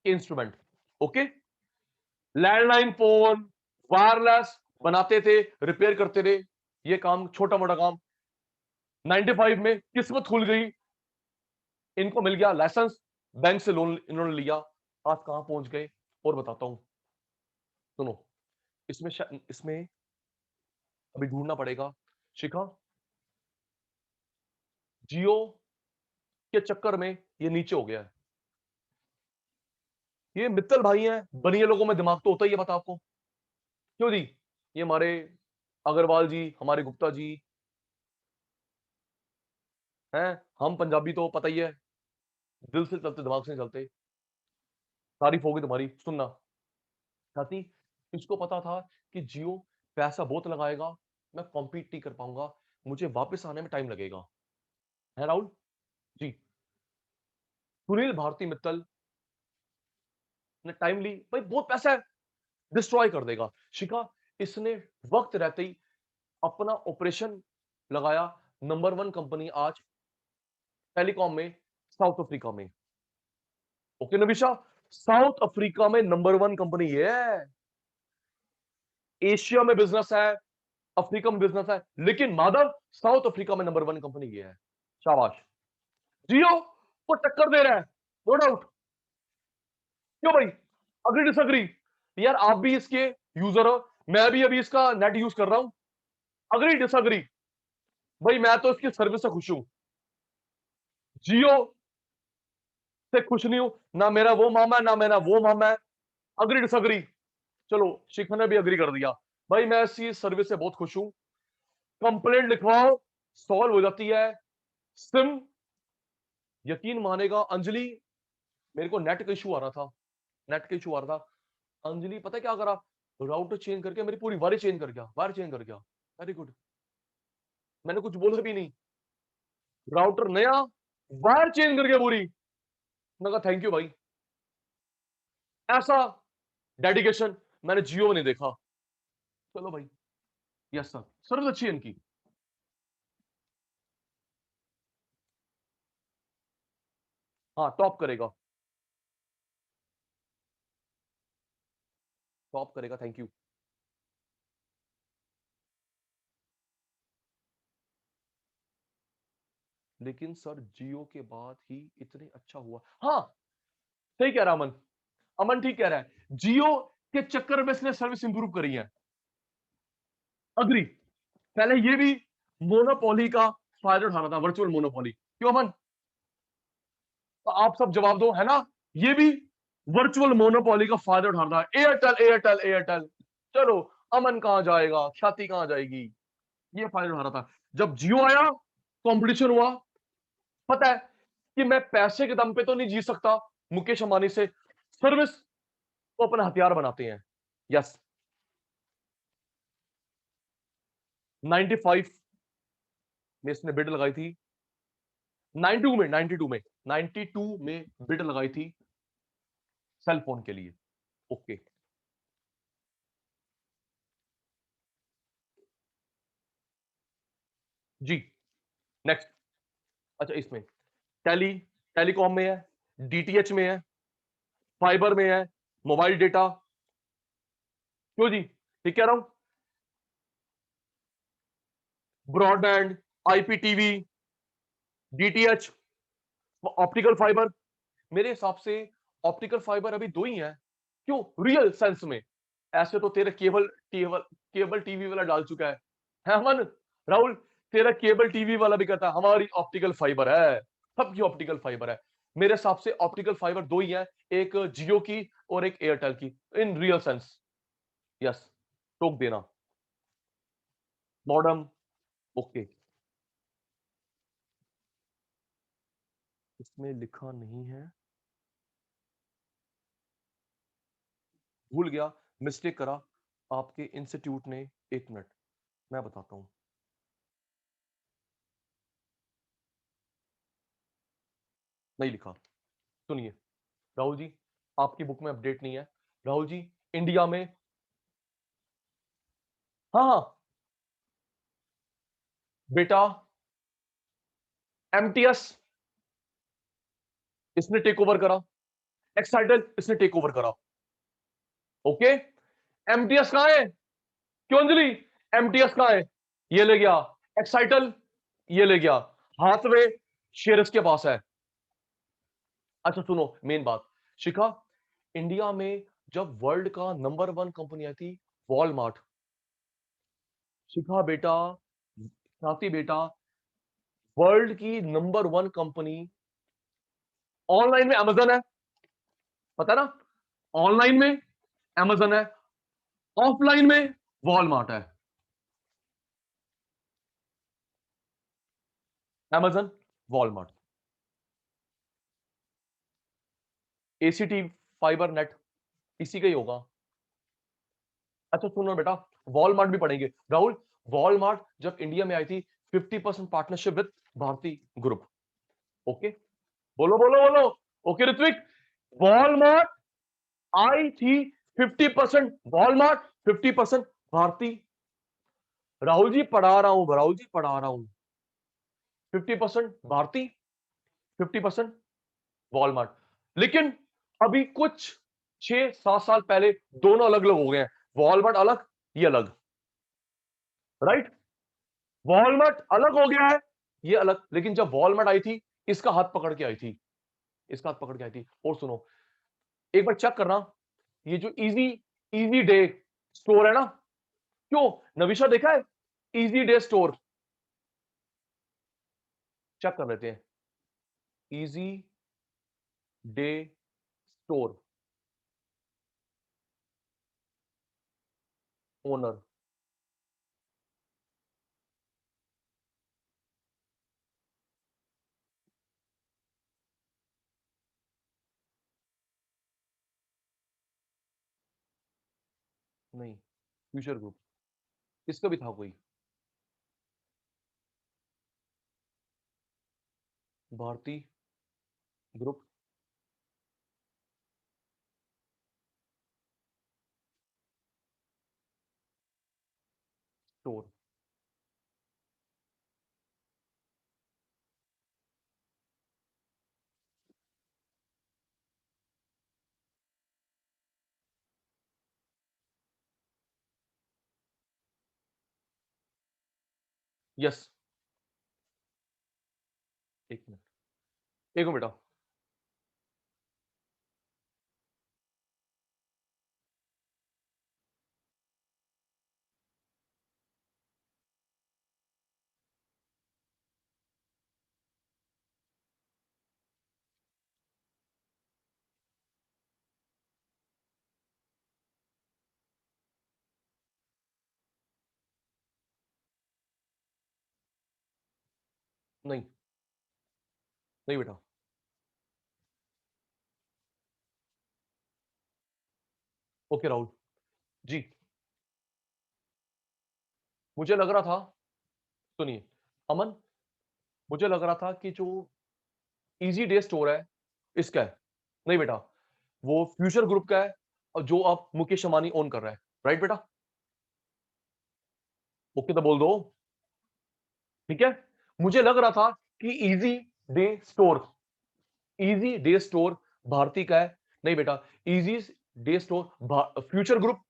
instrument. Okay landline phone, wireless बनाते थे, रिपेयर करते थे, ये काम छोटा मोटा काम। 95 में किस्मत खुल गई, इनको मिल गया लाइसेंस, बैंक से लोन इन्होंने लिया, आज कहां पहुंच गए और बताता हूं। सुनो इसमें इसमें अभी ढूंढना पड़ेगा शिखा, जियो के चक्कर में ये नीचे हो गया है। ये मित्तल भाई हैं, बनिए लोगों में दिमाग तो होता ही है, बता आपको क्यों जी, ये हमारे अग्रवाल जी, हमारे गुप्ता जी हैं, हम पंजाबी तो पता ही है, दिल से चलते दिमाग से नहीं चलते। तारीफ होगी तुम्हारी, सुनना साथी, इसको पता था कि जियो पैसा बहुत लगाएगा, मैं कॉम्पीट नहीं कर पाऊंगा, मुझे वापस आने में टाइम लगेगा, है राहुल जी। सुनील भारती मित्तल ने टाइम ली, भाई बहुत पैसा है, डिस्ट्रॉय कर देगा। शिखा इसने वक्त रहते ही अपना ऑपरेशन लगाया, नंबर 1 कंपनी आज टेलीकॉम में साउथ अफ्रीका में। ओके नविशा, साउथ अफ्रीका में नंबर 1 कंपनी ये है। एशिया में बिजनेस है, अफ्रीका में बिजनेस है, लेकिन माधव साउथ अफ्रीका में नंबर 1 कंपनी ये है। शाबाश। जियो को टक्कर दे रहा है, नो डाउट। क्यों भाई, अग्री डिसअग्री? यार आप भी इसके यूजर हो, मैं भी अभी इसका नेट यूज कर रहा हूं। Agree disagree? भाई मैं तो इसकी सर्विस से खुश हूं, जियो से खुश नहीं हूं। ना मेरा वो मामा है, ना मेरा वो मामा है। Agree disagree? चलो शिखा ने भी अग्री कर दिया। भाई मैं इसकी सर्विस से बहुत खुश हूं। कंप्लेंट लिखवाओ, सॉल्व हो जाती है। सिम, यकीन मानेगा अंजलि, मेरे को नेट का इशू आ रहा था, नेट का इशू आ रहा था। अंजलि पता है क्या करा, राउटर चेंज करके मेरी पूरी वायर चेंज कर गया, वायर चेंज कर गया। वेरी गुड, मैंने कुछ बोला भी नहीं, राउटर नया, वायर चेंज कर गया पूरी। मैं कहा थैंक यू भाई, ऐसा डेडिकेशन मैंने जियो में नहीं देखा। चलो भाई, यस सर, सर्विस अच्छी है इनकी। हाँ टॉप करेगा, टॉप करेगा, थैंक यू। लेकिन सर जियो के बाद ही इतने अच्छा हुआ। हाँ सही कह रहा अमन, अमन ठीक कह रहा है, जियो के चक्कर में इसने सर्विस इंप्रूव करी है। अग्री, पहले ये भी मोनोपोली का फायदा उठा रहा था, वर्चुअल मोनोपोली। क्यों अमन? तो आप सब जवाब दो, है ना? ये भी वर्चुअल मोनोपोली का फायदा उठा रहा था। एयरटेल एयरटेल एयरटेल, चलो अमन कहां जाएगा, ख्याति कहां जाएगी, ये फायदा उठा रहा था। जब जियो आया, कंपटीशन हुआ। पता है कि मैं पैसे के दम पे तो नहीं जी सकता, मुकेश अंबानी से सर्विस को अपना हथियार बनाते हैं। यस, 95 में इसने बिड लगाई थी, 92 में बिड लगाई थी सेल फोन के लिए। ओके, जी नेक्स्ट। अच्छा इसमें टेलीकॉम में है, डीटीएच में है, फाइबर में है, मोबाइल डेटा। क्यों जी, ठीक कह रहा हूं? Broadband, IPTV, DTH, optical fibre. मेरे हिसाब से ऑप्टिकल फाइबर अभी दो ही है। क्यों, रियल सेंस में? ऐसे तो तेरे केबल टीवी वाला डाल चुका है अमन? राहुल, तेरा केबल टीवी वाला भी कहता है हमारी ऑप्टिकल फाइबर है, सबकी ऑप्टिकल फाइबर है। मेरे हिसाब से ऑप्टिकल फाइबर दो ही है, एक जियो की और एक एयरटेल की, इन रियल सेंस। यस, टोक देना। मॉडर्न, ओके, इसमें लिखा नहीं है, भूल गया, मिस्टेक करा आपके इंस्टीट्यूट ने। एक मिनट मैं बताता हूं। नहीं लिखा, सुनिए राहुल जी, आपकी बुक में अपडेट नहीं है। राहुल जी, इंडिया में, हाँ हाँ बेटा, एमटीएस इसने टेक ओवर करा, एक्साइटल इसने टेक ओवर करा। ओके, एमटीएस कहां है? क्यों अंजलि, एमटीएस कहां है? ये ले गया एक्साइटल, ये ले गया हाथवे, शेयर इसके पास है। अच्छा सुनो मेन बात, शिखा, इंडिया में जब वर्ल्ड का नंबर 1 कंपनी आई थी वॉलमार्ट, शिखा बेटा, साथी बेटा, वर्ल्ड की नंबर 1 कंपनी ऑनलाइन में अमेजन है, पता ना? ऑनलाइन में अमेजन है, ऑफलाइन में वॉलमार्ट है। Amazon, Walmart, ACT fibre net इसी का ही होगा। अच्छा सुनो बेटा, वॉलमार्ट भी पढ़ेंगे राहुल। वॉलमार्ट जब इंडिया में आई थी 50% partnership with Bharti group. Okay, बोलो बोलो बोलो। ओके ऋत्विक, वॉलमार्ट आई थी 50% वॉलमार्ट, 50% भारती। राहुल जी पढ़ा रहा हूं, राहुल जी पढ़ा रहा हूं। 50% भारती, 50% वॉलमार्ट। लेकिन अभी कुछ 6-7 साल पहले दोनों अलग अलग हो गए हैं, वॉलमार्ट अलग, ये अलग, राइट। वॉलमार्ट अलग हो गया है, ये अलग। लेकिन जब वॉलमार्ट आई थी, इसका हाथ पकड़ के आई थी, इसका हाथ पकड़ के आई थी। और सुनो, एक बार चेक करना, ये जो इजी इजी डे स्टोर है ना, क्यों नविशा देखा है इजी डे स्टोर? चेक कर लेते हैं, इजी डे स्टोर ओनर, नहीं फ्यूचर ग्रुप, इसका भी था कोई, भारती ग्रुप स्टोर। यस, एक मिनट, एक मिनट बेटा। नहीं नहीं बेटा, ओके राहुल जी, मुझे लग रहा था, सुनिए अमन, मुझे लग रहा था कि जो इजी डे स्टोर है इसका है। नहीं बेटा, वो फ्यूचर ग्रुप का है, और जो आप मुकेश अंबानी ओन कर रहा है, राइट बेटा? ओके तो बोल दो, ठीक है। मुझे लग रहा था कि इजी डे स्टोर भारती का है। नहीं बेटा, easy day store future group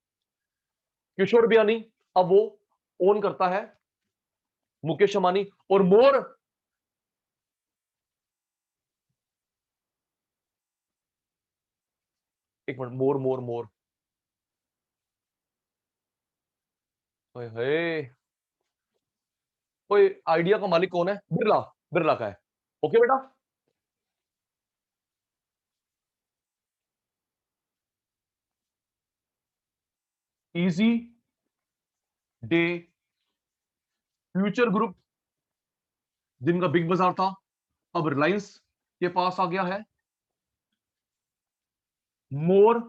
Kishore Biyani, अब वो ओन करता है मुकेश अंबानी। और मोर, एक मिनट, मोर मोर मोर, हे, कोई आइडिया का मालिक कौन है? बिरला, बिरला का है। ओके बेटा, इजी डे फ्यूचर ग्रुप जिनका बिग बाजार था, अब रिलायंस के पास आ गया है। मोर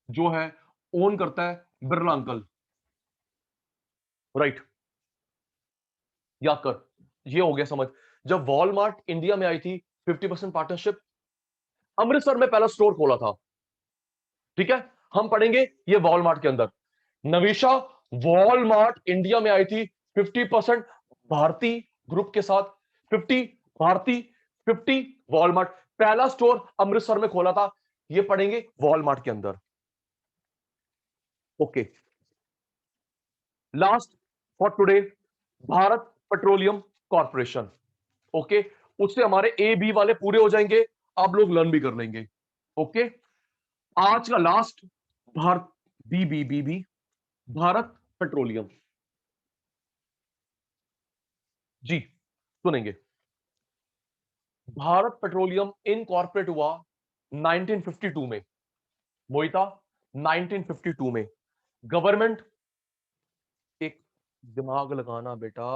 जो है ओन करता है बिरला अंकल, राइट। याद कर, ये हो गया समझ। जब वॉलमार्ट इंडिया में आई थी, 50% पार्टनरशिप, अमृतसर में पहला स्टोर खोला था, ठीक है। हम पढ़ेंगे ये वॉलमार्ट के अंदर। नविशा, वॉलमार्ट इंडिया में आई थी 50% भारती ग्रुप के साथ, 50 भारती, 50 वॉलमार्ट, पहला स्टोर अमृतसर में खोला था, ये पढ़ेंगे वॉलमार्ट के अंदर। Okay, last for today, Bharat petroleum corporation. Okay, उससे हमारे ए बी वाले पूरे हो जाएंगे, आप लोग लर्न भी कर लेंगे। ओके, आज का last, Bharat B B B B Bharat petroleum ji, सुनेंगे। भारत पेट्रोलियम इनकॉर्पोरेट हुआ 1952 में, मोहिता 1952 में। गवर्नमेंट, एक दिमाग लगाना बेटा,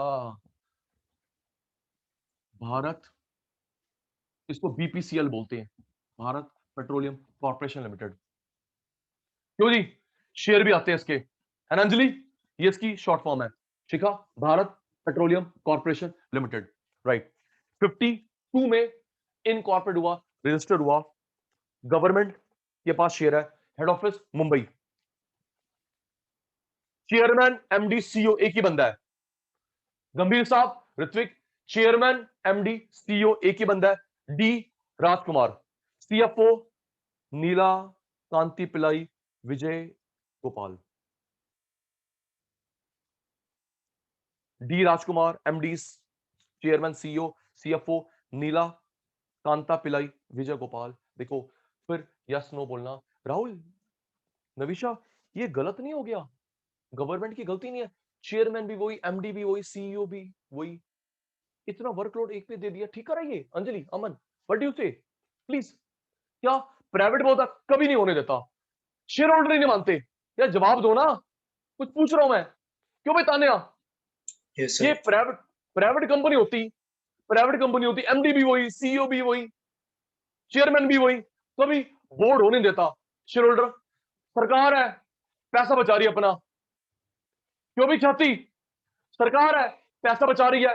भारत, इसको बीपीसीएल बोलते हैं, भारत पेट्रोलियम कॉर्पोरेशन लिमिटेड। क्यों जी, शेयर भी आते हैं इसके, है ना अंजलि? ये इसकी शॉर्ट फॉर्म है, Shikha, Bharat petroleum corporation limited, right. 52 में इनकॉर्पोरेट हुआ, रजिस्टर्ड हुआ, गवर्नमेंट के पास शेयर है, head office Mumbai, chairman MD CEO एक ही बंदा है, गंभीर साहब, ऋत्विक, चेयरमैन एमडी सीईओ एक ही बंदा है, डी राजकुमार। सीएफओ नीला कांति पिलाई Vijay Gopal. D Rajkumar MD chairman CEO CFO नीला कांता पिलाई विजय गोपाल। देखो फिर यस नो बोलना। राहुल नविशा ये गलत नहीं हो गया, गवर्नमेंट की गलती नहीं है, चेयरमैन भी वही, एमडी भी वही, सीईओ भी वही, इतना वर्कलोड एक पे दे दिया, ठीक कर रही है अंजलि अमन, व्हाट डू यू से प्लीज। क्या प्राइवेट बोलता कभी नहीं होने देता, शेयर होल्डर ही नहीं मानते यार, जवाब दो ना, कुछ पूछ रहा हूं मैं, क्यों भाई तान्या? ये प्राइवेट कंपनी होती, एमडी भी वही, सीईओ भी वही, चेयरमैन भी वही, कभी बोर्ड होने देता शेयर होल्डर। सरकार है, पैसा बचा रही है अपना, क्यों भी चाहती, सरकार है, पैसा बचा रही है,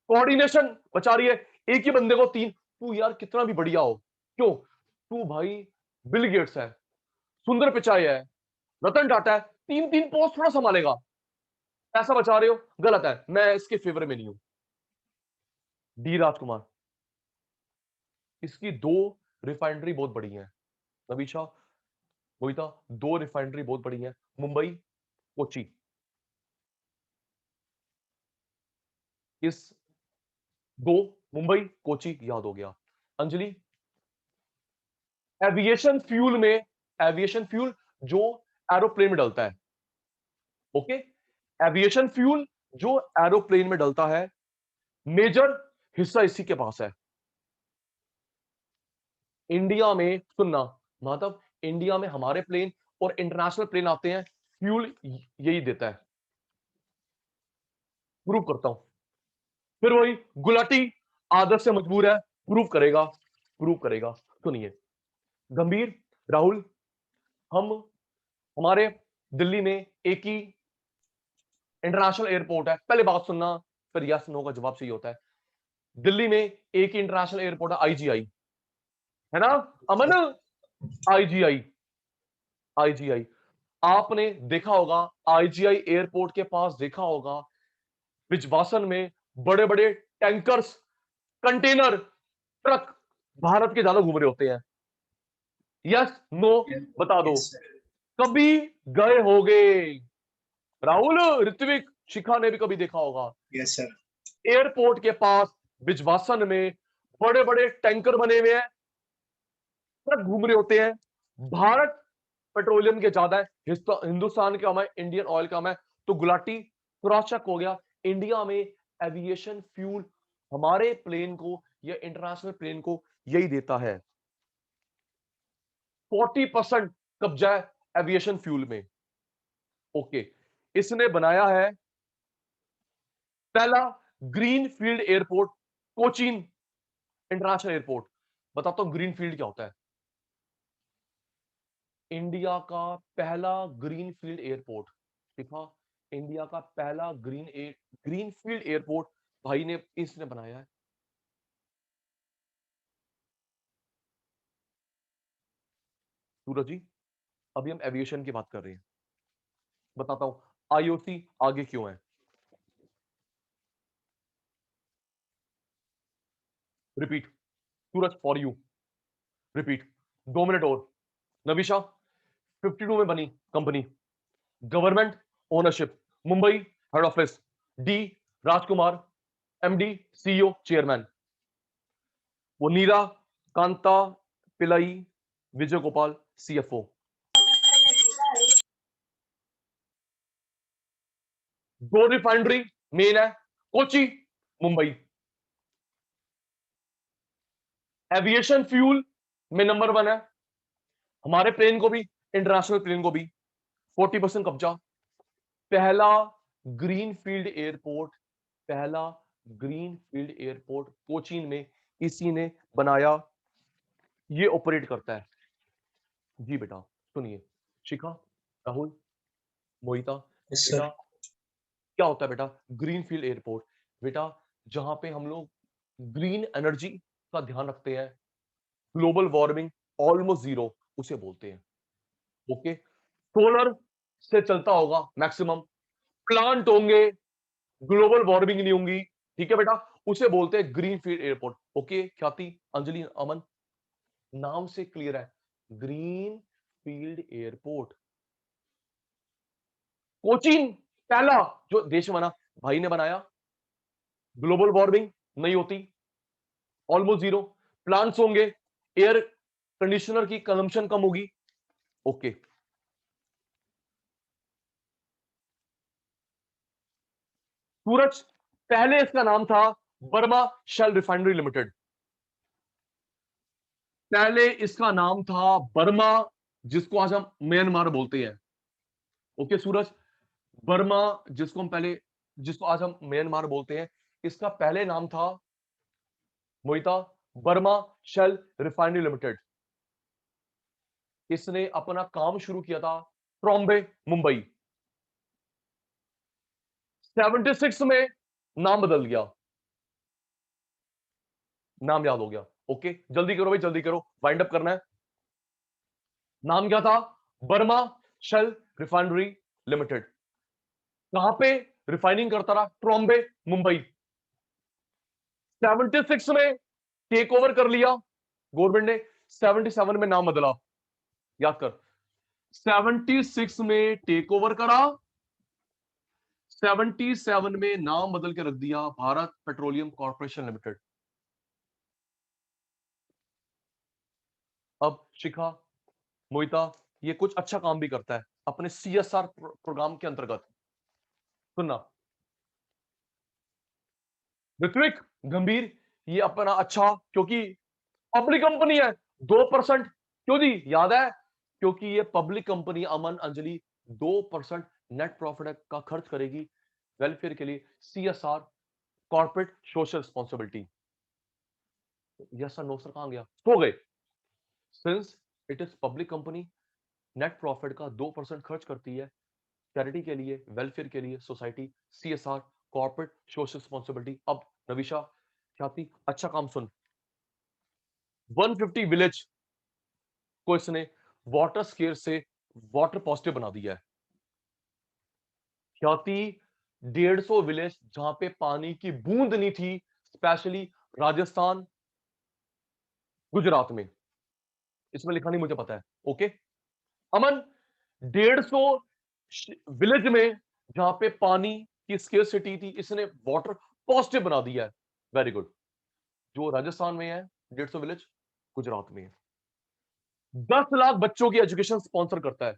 कोऑर्डिनेशन बचा रही है, एक ही बंदे को तीन, तू यार कितना भी बढ़िया हो, क्यों तू भाई बिल गेट्स है, सुंदर पिचाई है, रतन टाटा है, तीन तीन पोस्ट थोड़ा संभालेगा, पैसा बचा रहे हो, गलत है, मैं इसके फेवर में नहीं हूं। डी राजकुमार, इसकी दो रिफाइनरी बहुत बड़ी है, नवीशा वही था, दो रिफाइनरी बहुत बड़ी है, मुंबई कोची। इस दो मुंबई कोची याद हो गया। अंजलि एविएशन फ्यूल में, एविएशन फ्यूल जो एरोप्लेन में डलता है, ओके, एविएशन फ्यूल जो एरोप्लेन में डलता है, मेजर हिस्सा इसी के पास है। इंडिया में सुनना माधव, इंडिया में हमारे प्लेन और इंटरनेशनल प्लेन आते हैं, फ्यूल यही देता है, प्रूव करता हूं, फिर वही गुलाटी आदत से मजबूर है, प्रूव करेगा। सुनिए गंभीर राहुल, हम हमारे दिल्ली में एक ही इंटरनेशनल एयरपोर्ट है, पहले बात सुनना फिर यस नो का जवाब सही होता है। दिल्ली में एक ही इंटरनेशनल एयरपोर्ट है, आईजीआई है ना अमन, आईजीआई, आईजीआई आपने देखा होगा, आईजीआई एयरपोर्ट के पास देखा होगा, विजवासन में बड़े बड़े टैंकर्स, कंटेनर, ट्रक भारत के ज्यादा घूम रहे होते हैं, यस नो बता दो, कभी गए होगे राहुल, ऋत्विक शिखा ने भी कभी देखा होगा, यस सर, एयरपोर्ट के पास विजवासन में बड़े बड़े टैंकर बने हुए हैं, ट्रक घूम रहे होते हैं, भारत पेट्रोलियम के ज्यादा है, हिंदुस्तान का कम है, इंडियन ऑयल कम है, तो गुलाटी क्रॉस चेक हो गया। इंडिया में एविएशन फ्यूल हमारे प्लेन को या इंटरनेशनल प्लेन को यही देता है, 40% कब्जा है एविएशन फ्यूल में, ओके। इसने बनाया है पहला green field airport, Cochin international airport. बताता हूं ग्रीन फील्ड क्या होता है, इंडिया का पहला ग्रीन फील्ड एयरपोर्ट, देखा, इंडिया का पहला ग्रीन फील्ड एयरपोर्ट भाई ने, इसने बनाया है। सूरज जी अभी हम एविएशन की बात कर रहे हैं, बताता हूं आईओसी आगे क्यों है। Repeat Suraj for you, repeat 2 minute और। नविशा 52 में बनी company, government ownership, Mumbai head office, D Rajkumar MD CEO chairman, वो नीला कांता पिलाई विजय गोपाल सीएफओ। दो रिफाइनरी मेन है, कोची मुंबई। एविएशन फ्यूल में नंबर 1 है, हमारे प्लेन को भी इंटरनेशनल प्लेन को भी 40% कब्जा। पहला ग्रीन फील्ड एयरपोर्ट, पहला ग्रीन फील्ड एयरपोर्ट कोचीन में इसी ने बनाया, ये ऑपरेट करता है। जी बेटा सुनिए, शिखा राहुल मोहिता, यस बेटा सर, क्या होता है बेटा ग्रीन फील्ड एयरपोर्ट? बेटा जहां पे हम लोग ग्रीन एनर्जी का ध्यान रखते हैं, ग्लोबल वार्मिंग ऑलमोस्ट जीरो उसे बोलते हैं, ओके। सोलर से चलता होगा मैक्सिमम, प्लांट होंगे, ग्लोबल वार्मिंग नहीं होंगी, ठीक है बेटा। उसे बोलते हैं ग्रीन फील्ड एयरपोर्ट। ओके ख्याति, अंजलि, अमन, नाम से क्लियर है, ग्रीन फील्ड एयरपोर्ट। कोचीन पहला जो देश बना, भाई ने बनाया। ग्लोबल वार्मिंग नहीं होती, ऑलमोस्ट जीरो। प्लांट्स होंगे, एयर कंडीशनर की कंजम्पशन कम होगी। ओके सूरज, पहले इसका नाम था बर्मा शेल रिफाइनरी लिमिटेड। पहले इसका नाम था बर्मा, जिसको आज हम म्यांमार बोलते हैं। ओके सूरज, बर्मा जिसको आज हम म्यांमार बोलते हैं, इसका पहले नाम था मोहिता बर्मा शेल रिफाइनरी लिमिटेड। इसने अपना काम शुरू किया था ट्रॉम्बे, मुंबई। 76 में नाम बदल गया, नाम याद हो गया। ओके जल्दी करो भाई, जल्दी करो, वाइंड अप करना है। नाम क्या था? Burma shell refinery limited. कहां पे रिफाइनिंग करता रहा? ट्रॉम्बे, मुंबई। 76 में टेक ओवर कर लिया गवर्नमेंट ने, 77 में नाम बदला। याद कर, 76 में टेक ओवर करा, 77 में नाम बदल के रख दिया भारत पेट्रोलियम कॉर्पोरेशन लिमिटेड। अब शिखा, मोहिता, ये कुछ अच्छा काम भी करता है अपने CSR प्रोग्राम के अंतर्गत। सुनना, ऋत्विक, गंभीर, ये अपना अच्छा, क्योंकि पब्लिक कंपनी है, 2%। क्यों जी, याद है? क्योंकि ये public company, Aman, Anjali, 2% net profit का खर्च करेगी वेलफेयर के लिए, CSR, corporate social responsibility. Yes sir, no sir, कहां गया? सो गए। Since it is public company, net profit का 2% खर्च करती है चैरिटी के लिए, वेलफेयर के लिए, society, CSR, corporate social responsibility. अब नविशा, ख्याति, अच्छा काम सुन। 150 विलेज को इसने वाटर स्केयर से वाटर पॉजिटिव बना दिया है। ख्याति, 150 विलेज जहां पे पानी की बूंद नहीं थी, स्पेशली राजस्थान, गुजरात में। इसमें लिखा नहीं, मुझे पता है। ओके अमन, 150 विलेज में जहां पे पानी की स्केर्सिटी थी, इसने वाटर पॉजिटिव बना दिया है। Very good. जो राजस्थान में है 150 विलेज, गुजरात में है। 10 लाख बच्चों की एजुकेशन स्पॉन्सर करता है।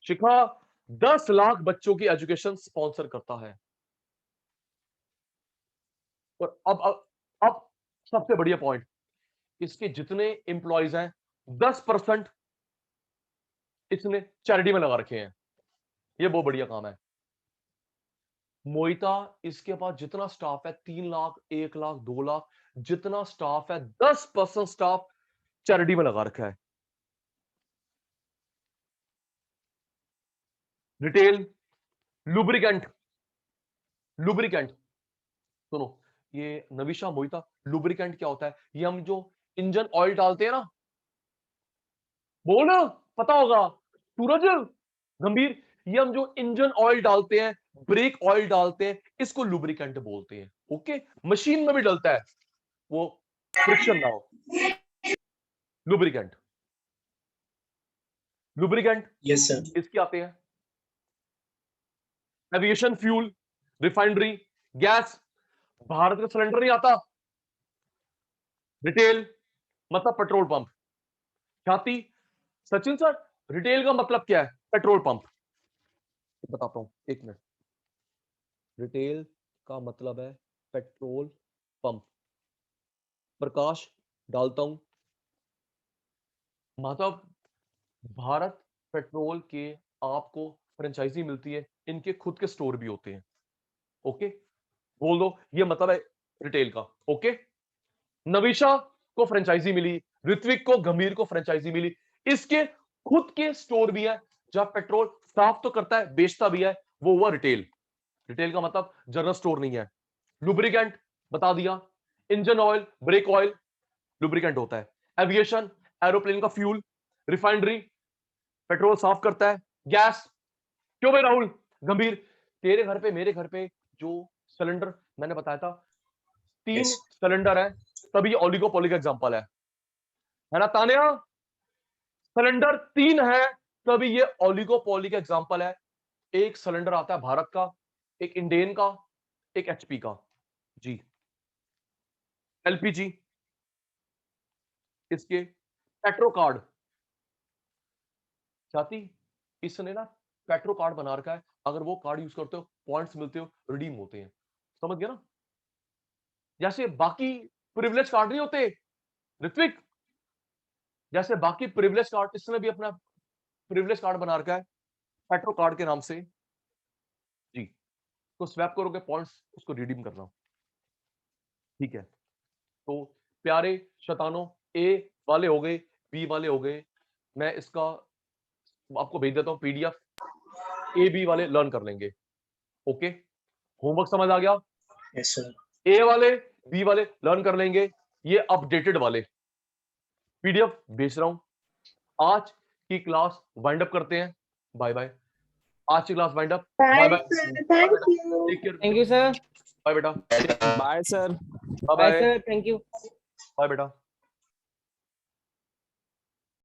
शिखा, 10 लाख बच्चों की एजुकेशन स्पॉन्सर करता है। और अब सबसे बढ़िया पॉइंट, इसके जितने एम्प्लॉयज हैं 10% इसने चैरिटी में लगा रखे हैं। ये बहुत बढ़िया काम है। मोहिता, इसके पास जितना स्टाफ है, 3 लाख, 1 लाख, 2 लाख, जितना स्टाफ है, 10% स्टाफ चैरिटी में लगा रखा है। रिटेल, लुब्रिकेंट, लुब्रिकेंट सुनो, ये नविशा, मोहिता, लुब्रिकेंट क्या होता है? ये हम जो इंजन ऑयल डालते हैं ना, बोल पता होगा सूरज, गंभीर, ये हम जो इंजन ऑयल डालते हैं, ब्रेक ऑयल डालते हैं, इसको लुब्रिकेंट बोलते हैं। ओके, मशीन में भी डलता है, वो फ्रिक्शन ना हो, लुब्रिकेंट। Lubricant yes sir. इसके आते हैं aviation fuel, refinery, gas. Bharat का सिलेंडर नहीं आता। रिटेल मतलब पेट्रोल पंप। ख्याति, सचिन सर, रिटेल का मतलब क्या है? Petrol pump. बताता हूं, एक मिनट। रिटेल का मतलब है पेट्रोल पंप। प्रकाश डालता हूं, मतलब भारत पेट्रोल के आपको फ्रेंचाइजी मिलती है, इनके खुद के स्टोर भी होते हैं। ओके बोल दो, ये मतलब है रिटेल का। ओके, नविशा को फ्रेंचाइजी मिली, ऋत्विक को, गंभीर को फ्रेंचाइजी मिली, इसके खुद के स्टोर भी है जहां पेट्रोल साफ तो करता है, बेचता भी है, वो हुआ रिटेल। रिटेल का मतलब जनरल स्टोर नहीं है। लुब्रिकेंट बता दिया, engine oil, brake oil lubricant होता है। एविएशन, एरोप्लेन का फ्यूल। रिफाइनरी, पेट्रोल साफ करता है। गैस, क्यों भाई राहुल, गंभीर, तेरे घर पे, मेरे घर पे जो सिलेंडर मैंने बताया था, 3 सिलेंडर है तभी ये ओलिगोपोली का एग्जांपल है ना तान्या? सिलेंडर 3 है तभी ये ओलिगोपोली का एग्जांपल है। एक सिलेंडर आता है भारत का, एक इंडेन का, एक एचपी का। जी एलपीजी, इसके पेट्रो कार्ड चाहती, इसने ना पेट्रो कार्ड बना रखा है, अगर वो कार्ड यूज करते हो पॉइंट्स मिलते हो, रिडीम होते हैं। समझ गया ना? जैसे बाकी प्रिविलेज कार्ड नहीं होते ऋत्विक, जैसे बाकी प्रिविलेज कार्ड, इसने भी अपना प्रिविलेज कार्ड बना रखा है पेट्रो कार्ड के नाम से। जी तो स्वैप करोगे पॉइंट्स, उसको रिडीम करना। ठीक है, तो प्यारे शतानों, ए वाले हो गए, बी वाले हो गए। मैं इसका आपको भेज देता हूं पीडीएफ, ए बी वाले लर्न कर लेंगे। ओके, होमवर्क समझ आ गया? Yes sir. ए वाले बी वाले लर्न कर लेंगे, ये अपडेटेड वाले पीडीएफ भेज रहा हूं। आज की क्लास वाइंड अप करते हैं। Bye bye. आज की class wind up. Bye Bye, bye. sir. Thank you. Take care. Thank you, sir. Bye बेटा। Bye sir. Bye Bye, bye. sir. Thank you. Bye बेटा।